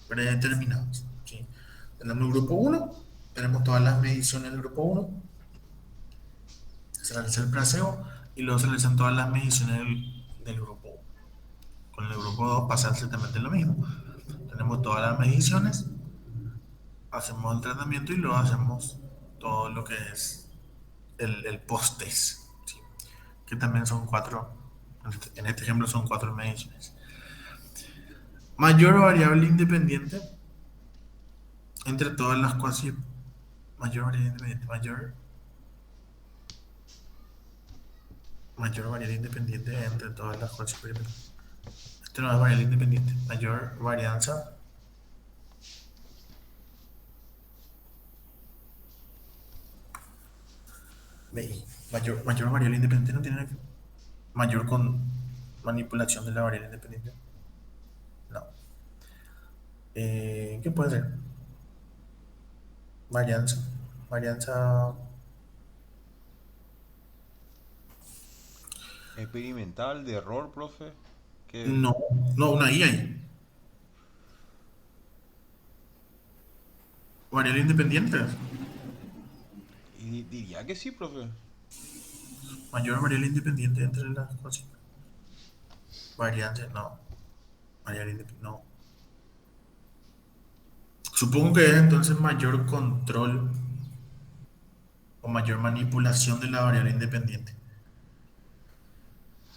predeterminados, ¿sí? Tenemos el grupo uno, tenemos todas las mediciones del grupo uno, se realiza el placebo y luego se realizan todas las mediciones del grupo uno. Con el grupo 2 pasa exactamente lo mismo. Tenemos todas las mediciones, hacemos el tratamiento y luego hacemos todo lo que es el post-test, ¿sí? Que también son cuatro, en este ejemplo son cuatro mediciones. Mayor variable independiente entre todas las cuasi, mayor variable independiente, mayor variable independiente entre todas las cuasi experimentales. Esto no es variable independiente, mayor varianza. Mayor variable independiente no tiene mayor con manipulación de la variable independiente. No. ¿Qué puede ser? Varianza. Varianza. Experimental, de error, profe. Que No, no, una I ahí. Variable independiente. diría que sí, profe. Mayor variable independiente entre las cosas. Varianza, no. Variable independiente, no. Supongo que es entonces mayor control o mayor manipulación de la variable independiente.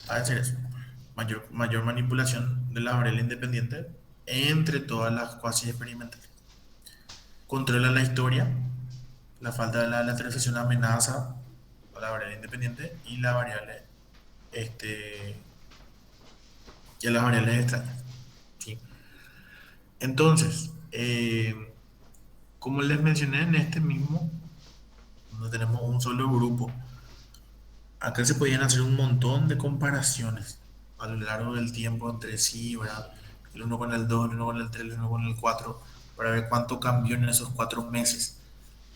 Ha de ser eso. Mayor manipulación de la variable independiente entre todas las cuasi experimentales. Controla la historia, la falta de la lateralización amenaza a la variable independiente y la variable, este, y a las variables extrañas, ¿sí? Entonces, como les mencioné en este mismo, no tenemos un solo grupo. Acá se podían hacer un montón de comparaciones a lo largo del tiempo entre sí, ¿verdad? El uno con el 2, el uno con el 3, el uno con el 4, para ver cuánto cambió en esos 4 meses.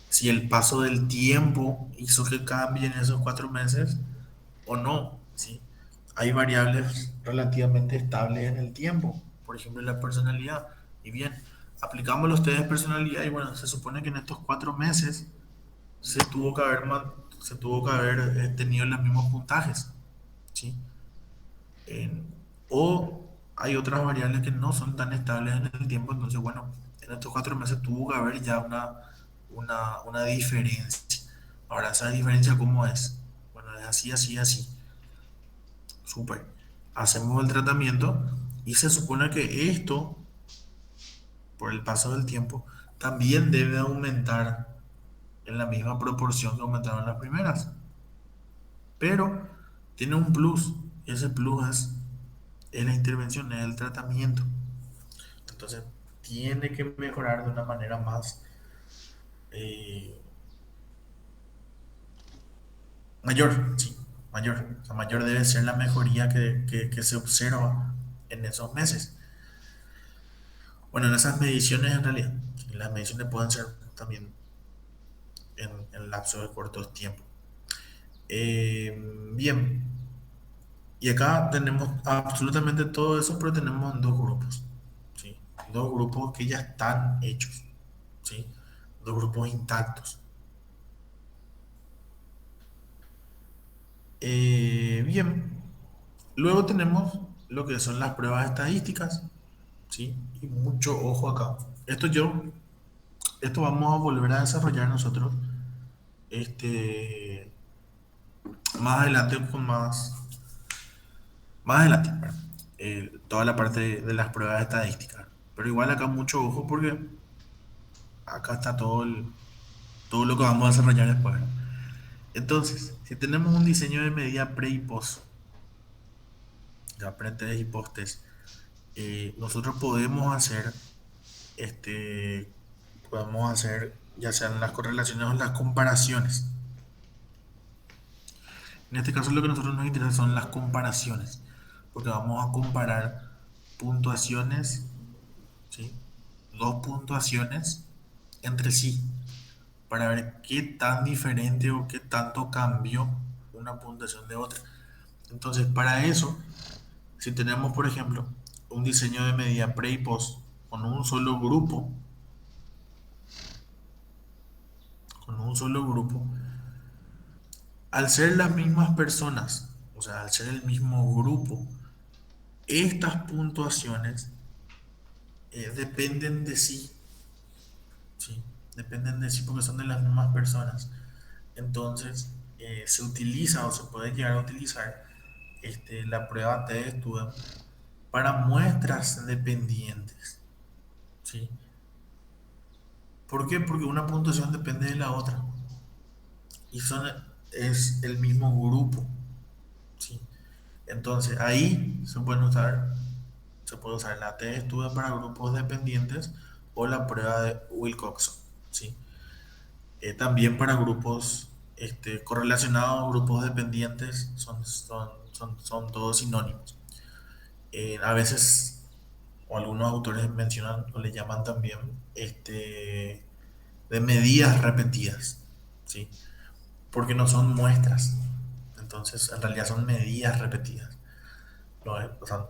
Si el paso del tiempo hizo que cambie en esos 4 meses o no, ¿sí? Hay variables relativamente estables en el tiempo, por ejemplo la personalidad. Y bien, aplicamos los test de personalidad y bueno, se supone que en estos 4 meses se tuvo que haber tenido los mismos puntajes, ¿sí? En- o hay otras variables que no son tan estables en el tiempo, entonces, bueno, en estos 4 meses tuvo que haber ya una diferencia. Ahora, ¿esa diferencia cómo es? Bueno, es así, así, así. Súper. Hacemos el tratamiento y se supone que esto, por el paso del tiempo, también debe aumentar en la misma proporción que aumentaron las primeras. Pero tiene un plus, y ese plus es la intervención, es el tratamiento. Entonces, tiene que mejorar de una manera más eh, mayor, sí, mayor. O sea, mayor debe ser la mejoría que se observa en esos meses. Bueno, en esas mediciones en realidad, sí, las mediciones pueden ser también en lapsos de cortos tiempos. Bien, y acá tenemos absolutamente todo eso, pero tenemos dos grupos, ¿sí? Dos grupos que ya están hechos, ¿sí? Dos grupos intactos. Bien, luego tenemos lo que son las pruebas estadísticas, ¿sí? Y mucho ojo acá. Esto vamos a volver a desarrollar nosotros este, más adelante más adelante, perdón, toda la parte de las pruebas estadísticas. Pero igual acá mucho ojo porque acá está todo lo que vamos a desarrollar después, ¿no? Entonces, si tenemos un diseño de medida pre y post, ya pre-test y post-test, nosotros este, podemos hacer ya sean las correlaciones o las comparaciones. En este caso lo que a nosotros nos interesa son las comparaciones, porque vamos a comparar puntuaciones, ¿sí? Dos puntuaciones entre sí, para ver qué tan diferente o qué tanto cambió una puntuación de otra. Entonces, para eso, si tenemos, por ejemplo, un diseño de medida pre y post con un solo grupo, al ser las mismas personas, o sea, al ser el mismo grupo, estas puntuaciones dependen de sí, ¿sí? Dependen de sí porque son de las mismas personas. Entonces, se utiliza o se puede llegar a utilizar la prueba T de Student para muestras dependientes, ¿sí? ¿Por qué? Porque una puntuación depende de la otra y es el mismo grupo, ¿sí? Entonces, ahí se puede usar la T de Student para grupos dependientes o la prueba de Wilcoxon, ¿sí? También para grupos correlacionados, grupos dependientes, son todos sinónimos. A veces, o algunos autores mencionan o le llaman también de medidas repetidas, ¿sí? Porque no son muestras. Entonces, en realidad son medidas repetidas. No es, o sea,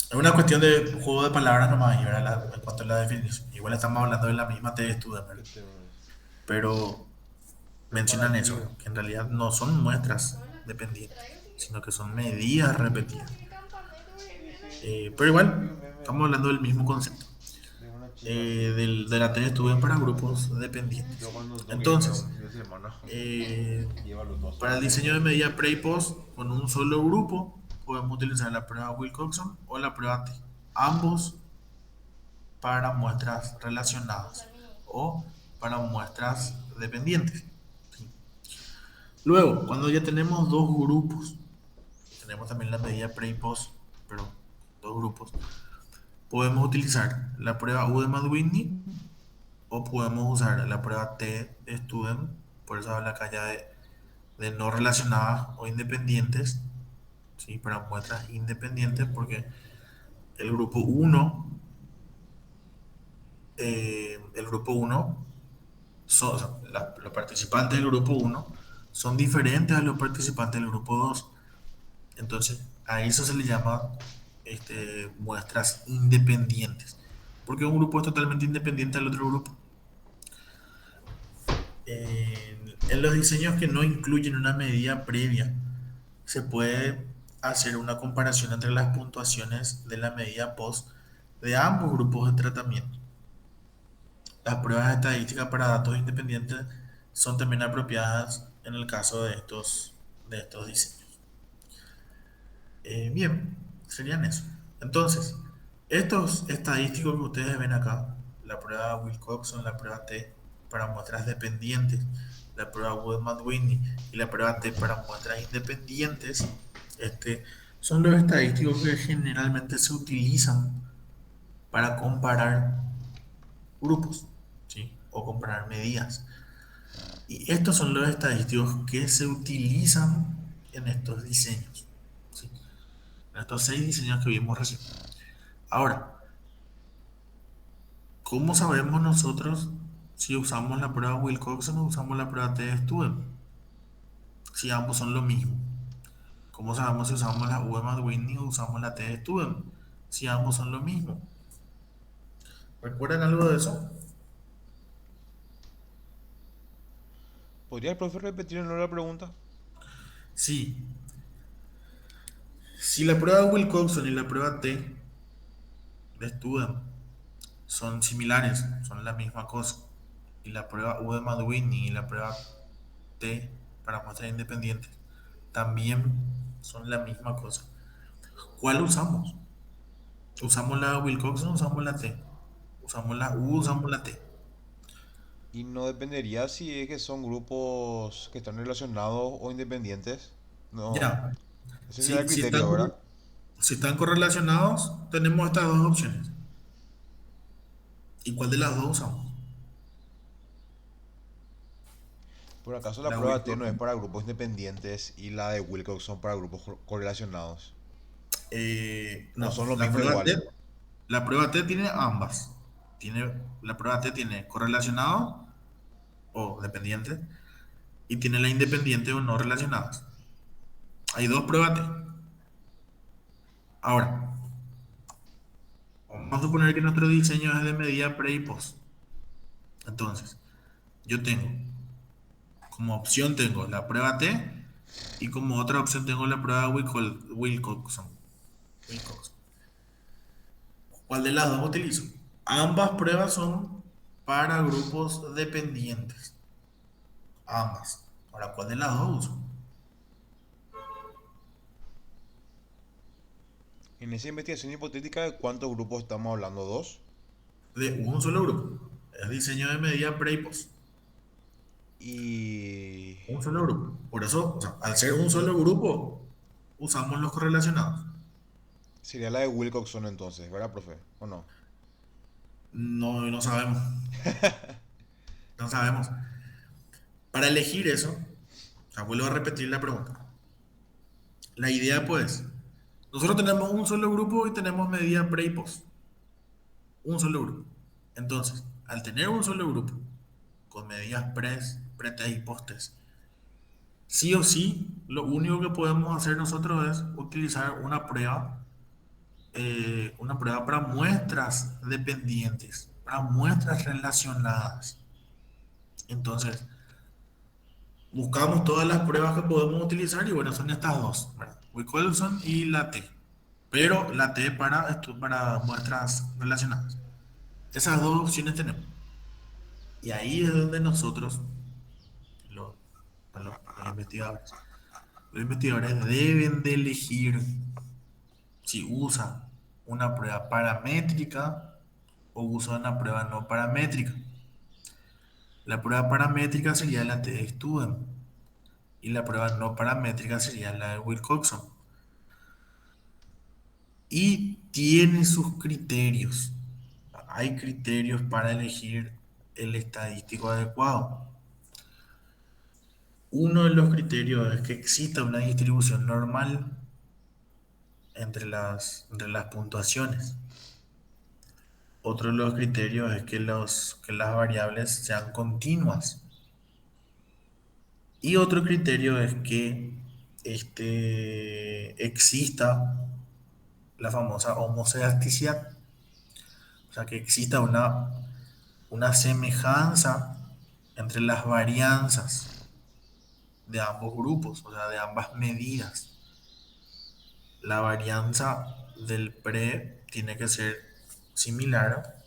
es una cuestión de juego de palabras nomás, y ¿verdad? En cuanto a la definición. Igual estamos hablando de la misma T de Student, ¿verdad? Este, Pero mencionan eso, comparativo. que en realidad no son muestras dependientes, sino que son medidas repetidas. Pero Vi igual, un meme estamos hablando del mismo concepto, de una chica que de la T estuve para grupos yo dependientes. cuando toque quiero Entonces, un fin de semana eh, lleva los dos para el semanas diseño o de medida pre y post con un solo grupo, podemos utilizar la prueba Wilcoxon o la prueba T. Ambos para muestras relacionadas o para muestras dependientes. ¿Sí? Luego, cuando ya tenemos dos grupos, tenemos también la medida pre y post, pero dos grupos, podemos utilizar la prueba Udemy-Whitney o podemos usar la prueba T de Student, por eso habla acá ya de no relacionadas o independientes, ¿sí? Para muestras independientes, porque el grupo uno el grupo uno o sea, los participantes del grupo uno son diferentes a los participantes del grupo dos. Entonces, a eso se le llama muestras independientes, porque un grupo es totalmente independiente del otro grupo. En los diseños que no incluyen una medida previa, se puede hacer una comparación entre las puntuaciones de la medida POS de ambos grupos de tratamiento. Las pruebas estadísticas para datos independientes son también apropiadas en el caso de estos diseños. Bien, serían eso. Entonces, estos estadísticos que ustedes ven acá, la prueba Wilcoxon, la prueba T para muestras dependientes, la prueba Wood-Whitney y la prueba T para muestras independientes, este, son los estadísticos que generalmente se utilizan para comparar grupos, ¿sí? O comparar medidas. Y estos son los estadísticos que se utilizan en estos diseños, ¿sí? En estos 6 diseños que vimos recién. Ahora, ¿cómo sabemos nosotros si usamos la prueba Wilcoxon o usamos la prueba T-Student? Si ambos son lo mismo. ¿Cómo sabemos si usamos la UMass-Whitney o usamos la T-Student? Si ambos son lo mismo. ¿Recuerdan algo de eso? ¿Podría el profe repetirnos la pregunta? Sí. Si la prueba Wilcoxon y la prueba T-Student son similares, son la misma cosa, y la prueba UMass-Whitney y la prueba T para muestras independientes también son la misma cosa. ¿Cuál usamos? ¿Usamos la Wilcoxon o usamos la T? ¿Usamos la U o usamos la T? Y no dependería si es que son grupos que están relacionados o independientes. No, Ya. ese sería el Si, si criterio, están, ¿verdad? si están correlacionados, tenemos estas dos opciones. ¿Y cuál de las dos usamos? ¿Por acaso la La prueba T no es Wilcoxon. para grupos independientes y la de Wilcox son para grupos correlacionados? ¿O No, son lo mismo igual? La prueba T tiene ambas. La prueba T tiene correlacionados o dependientes y tiene la independiente o no relacionadas. Hay dos pruebas T. Ahora, vamos a suponer que nuestro diseño es de medida pre y post. Entonces, yo tengo como opción tengo la prueba T y como otra opción tengo la prueba Wilcoxon. Wilcoxon. ¿Cuál de las dos utilizo? Ambas pruebas son para grupos dependientes. Ambas. Ahora, ¿cuál de las dos uso? En esa investigación hipotética, ¿de cuántos grupos estamos hablando? ¿Dos? De un solo grupo. Es diseño de medida pre y post. Y Un solo grupo. Por eso, o sea, al ser un solo grupo, usamos los correlacionados. sería la de Wilcoxon entonces, ¿verdad, profe? ¿O no? No, no sabemos. No sabemos. Para elegir eso, o sea, vuelvo a repetir la pregunta. La idea, pues, nosotros tenemos un solo grupo y tenemos medida pre y post. Un solo grupo. Entonces, al tener un solo grupo, con medidas pre-test y post-test, sí o sí, lo único que podemos hacer nosotros es utilizar una prueba para muestras dependientes, para muestras relacionadas. Entonces, buscamos todas las pruebas que podemos utilizar y bueno, son estas dos, ¿verdad? Wilcoxon y la T. Pero la T para muestras relacionadas. Esas dos opciones tenemos. Y ahí es donde nosotros, los, los investigadores, los investigadores deben de elegir si usan una prueba paramétrica o usan una prueba no paramétrica. La prueba paramétrica sería la T-Student y la prueba no paramétrica sería la de Wilcoxon. Y tiene sus criterios. Hay criterios para elegir el estadístico adecuado. Uno de los criterios es que exista una distribución normal entre las puntuaciones. Otro de los criterios es que las variables sean continuas. Y otro criterio es que exista la famosa homoscedasticidad. O sea, que exista una semejanza entre las varianzas de ambos grupos, o sea, de ambas medidas. La varianza del pre tiene que ser similar,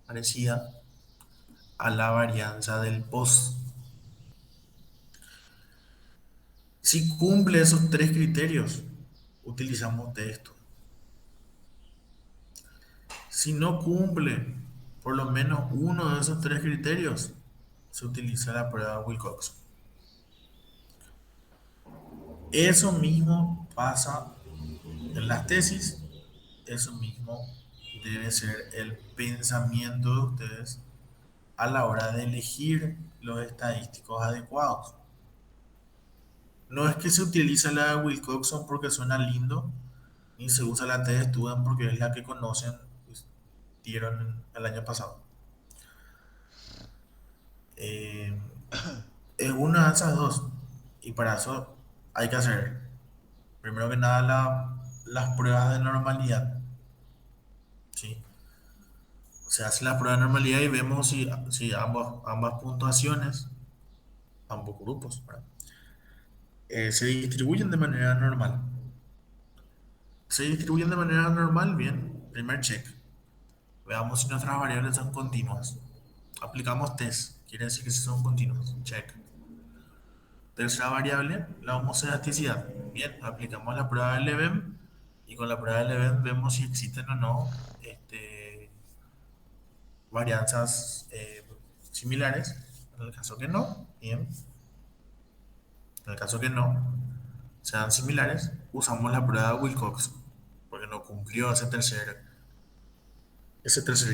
parecida a la varianza del post. Si cumple esos tres criterios, utilizamos de esto. Si no cumple por lo menos uno de esos tres criterios, se utiliza la prueba Wilcox. Eso mismo pasa en las tesis, eso mismo debe ser el pensamiento de ustedes a la hora de elegir los estadísticos adecuados. No es que se utiliza la de Wilcoxon porque suena lindo, ni se usa la T de Student porque es la que conocen, pues, dieron el año pasado. Eh, es una de esas dos. Y para eso hay que hacer, primero que nada, las pruebas de normalidad. ¿Sí? Se hace la prueba de normalidad y vemos si ambas puntuaciones, ambos grupos, ¿verdad? Se distribuyen de manera normal. Se distribuyen de manera normal, bien. Primer check. Veamos si nuestras variables son continuas. Aplicamos test, quiere decir que si son continuas. Check. Tercera variable, la homoscedaticidad. Bien, aplicamos la prueba de Leven y con la prueba de Leven vemos si existen o no varianzas similares. En el caso que no, bien. En el caso que no sean similares, usamos la prueba de Wilcox porque no cumplió ese tercer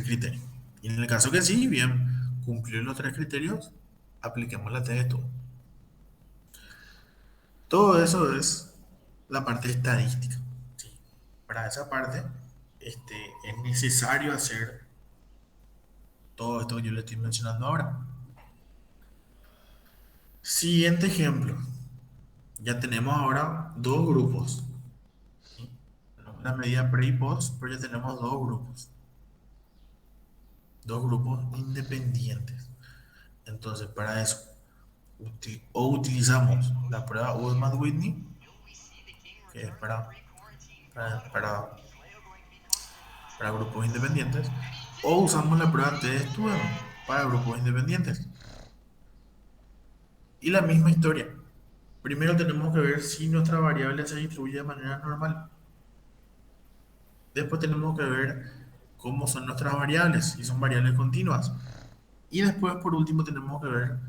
criterio. Y en el caso que sí, bien, cumplió los tres criterios, apliquemos la T de todo. Todo eso es la parte estadística. ¿Sí? Para esa parte es necesario hacer todo esto que yo le estoy mencionando ahora. Siguiente ejemplo. Ya tenemos ahora dos grupos. ¿Sí? Tenemos la medida pre y post, pero ya tenemos dos grupos. Dos grupos independientes. Entonces, para eso, o utilizamos la prueba Woodman-Whitney, que es para, para, para grupos independientes, o usamos la prueba T-Student para grupos independientes. Y la misma historia. Primero tenemos que ver si nuestra variable se distribuye de manera normal. Después tenemos que ver cómo son nuestras variables, si son variables continuas. Y después, por último, tenemos que ver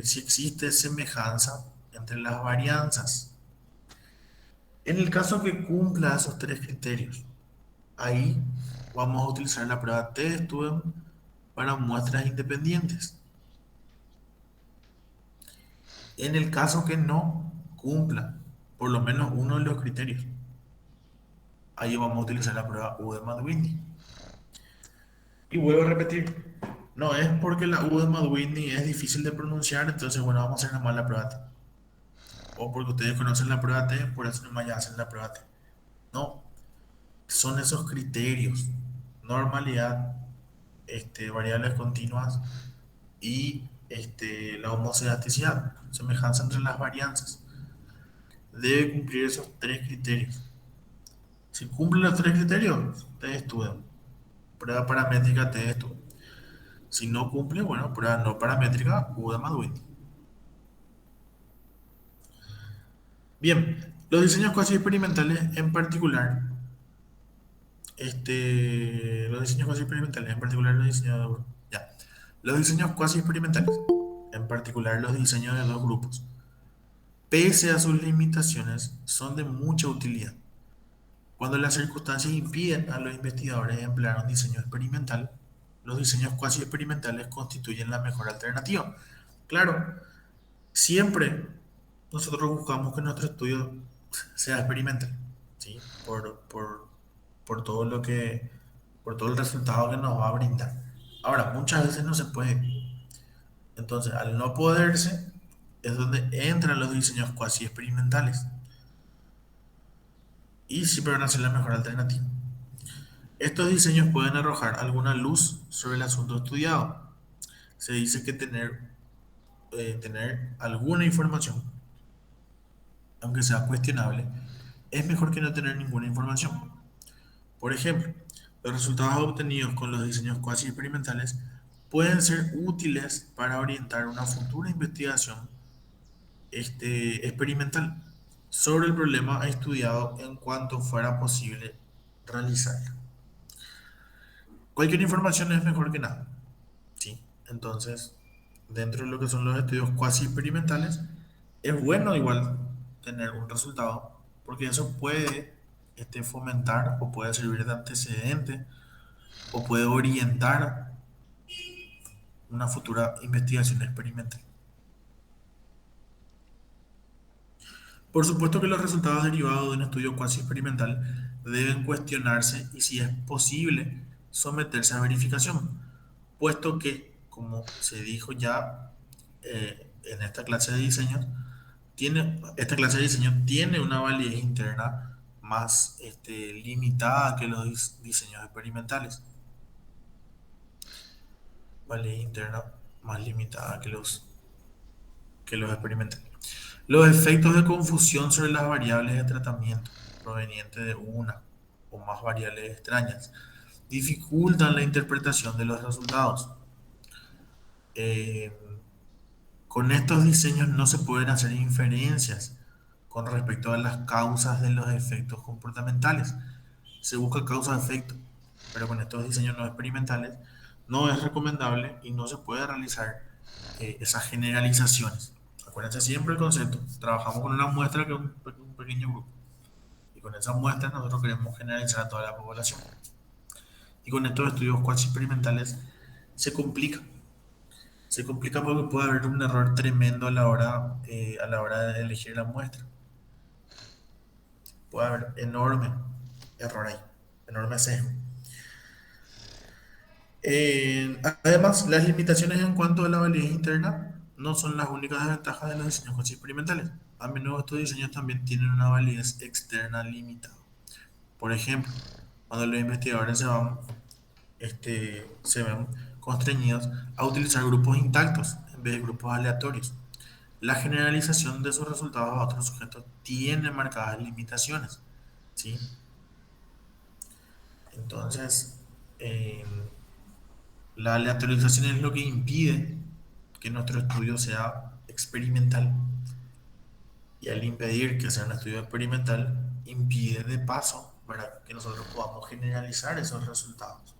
si existe semejanza entre las varianzas. En el caso que cumpla esos tres criterios, ahí vamos a utilizar la prueba T-Student para muestras independientes. En el caso que no cumpla por lo menos uno de los criterios, ahí vamos a utilizar la prueba U de Madwinny. Y vuelvo a repetir, no es porque la U de Madwinny es difícil de pronunciar, entonces bueno, vamos a hacer nomás la prueba T. O porque ustedes conocen la prueba T, por eso nomás ya hacen la prueba T. No, son esos criterios: normalidad, variables continuas y la homocedaticidad, semejanza entre las varianzas. Debe cumplir esos tres criterios. Si cumple los tres criterios, te estudian. Prueba paramétrica, te estudian. Si no cumple, bueno, prueba no paramétrica, U de Madwin. Bien, los diseños cuasi experimentales en particular, los diseños cuasi experimentales, en particular los diseños ya, los diseños cuasi experimentales, en particular los diseños de dos grupos, pese a sus limitaciones, son de mucha utilidad. Cuando las circunstancias impiden a los investigadores emplear un diseño experimental, los diseños cuasi experimentales constituyen la mejor alternativa. Claro, siempre nosotros buscamos que nuestro estudio sea experimental, ¿sí? Por todo por todo el resultado que nos va a brindar. Ahora, muchas veces no se puede. Entonces, al no poderse, es donde entran los diseños cuasi experimentales y siempre van a ser la mejor alternativa. Estos diseños pueden arrojar alguna luz sobre el asunto estudiado. Se dice que tener alguna información, aunque sea cuestionable, es mejor que no tener ninguna información. Por ejemplo, los resultados obtenidos con los diseños cuasi experimentales pueden ser útiles para orientar una futura investigación experimental sobre el problema estudiado en cuanto fuera posible realizarlo. Cualquier información es mejor que nada, ¿sí? Entonces, dentro de lo que son los estudios cuasi experimentales, es bueno igual tener un resultado, porque eso puede fomentar o puede servir de antecedente o puede orientar una futura investigación experimental. Por supuesto que los resultados derivados de un estudio cuasi experimental deben cuestionarse y si es posible someterse a verificación, puesto que, como se dijo ya en esta clase de diseño, esta clase de diseño tiene una validez interna más limitada que los diseños experimentales. Validez interna más limitada que los experimentales. Los efectos de confusión sobre las variables de tratamiento provenientes de una o más variables extrañas dificultan la interpretación de los resultados. Eh, con estos diseños no se pueden hacer inferencias con respecto a las causas de los efectos comportamentales. Se busca causa-efecto, pero con estos diseños no experimentales no es recomendable y no se puede realizar esas generalizaciones. Acuérdense siempre el concepto. Trabajamos con una muestra que es un pequeño grupo. Y con esa muestra nosotros queremos generalizar a toda la población. Y con estos estudios cuasi experimentales se complica. Se complica porque puede haber un error tremendo a la hora de elegir la muestra. Puede haber enorme error ahí, enorme sesgo. Además, las limitaciones en cuanto a la validez interna no son las únicas desventajas de los diseños cuasi experimentales. A menudo estos diseños también tienen una validez externa limitada. Por ejemplo, cuando los investigadores se ven constreñidos a utilizar grupos intactos en vez de grupos aleatorios. La generalización de sus resultados a otros sujetos tiene marcadas limitaciones, ¿sí? Entonces, eh, la aleatorización es lo que impide que nuestro estudio sea experimental. Y al impedir que sea un estudio experimental, impide de paso, ¿verdad?, que nosotros podamos generalizar esos resultados.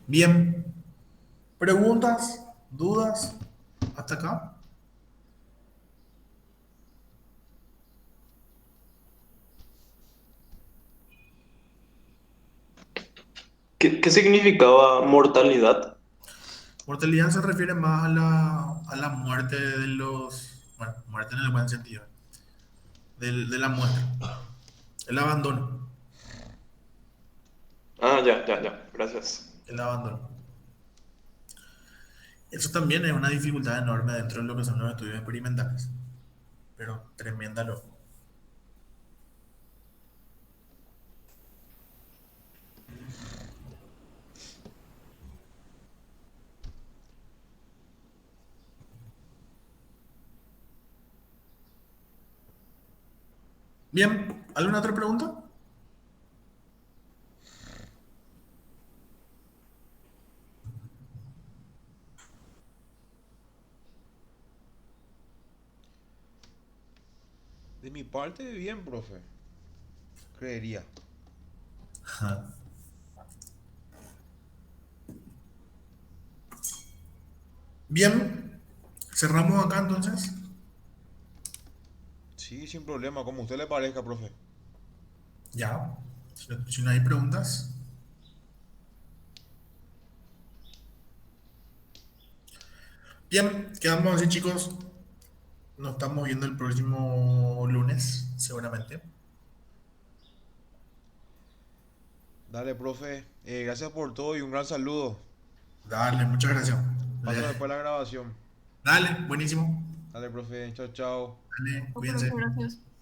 Bien, preguntas, dudas, hasta acá. ¿Qué significaba mortalidad? Mortalidad se refiere más a la muerte de bueno, muerte en el buen sentido, de la muestra, el abandono, Ah, ya, ya, ya. Gracias. el abandono. Eso también es una dificultad enorme dentro de lo que son los estudios experimentales, pero tremenda lo. Bien, ¿alguna otra pregunta? De mi parte, bien, profe. Creería. Ajá. Bien, cerramos acá entonces. Sí, sin problema, como a usted le parezca, profe. Ya, si no hay preguntas. Bien, quedamos así, chicos. Nos estamos viendo el próximo lunes, seguramente. Dale, profe. Gracias por todo y un gran saludo. Dale, muchas gracias. Pásame después la grabación. Dale, buenísimo. Dale, profe. Chao, chao. Dale, Oh, profe, cuídense. gracias.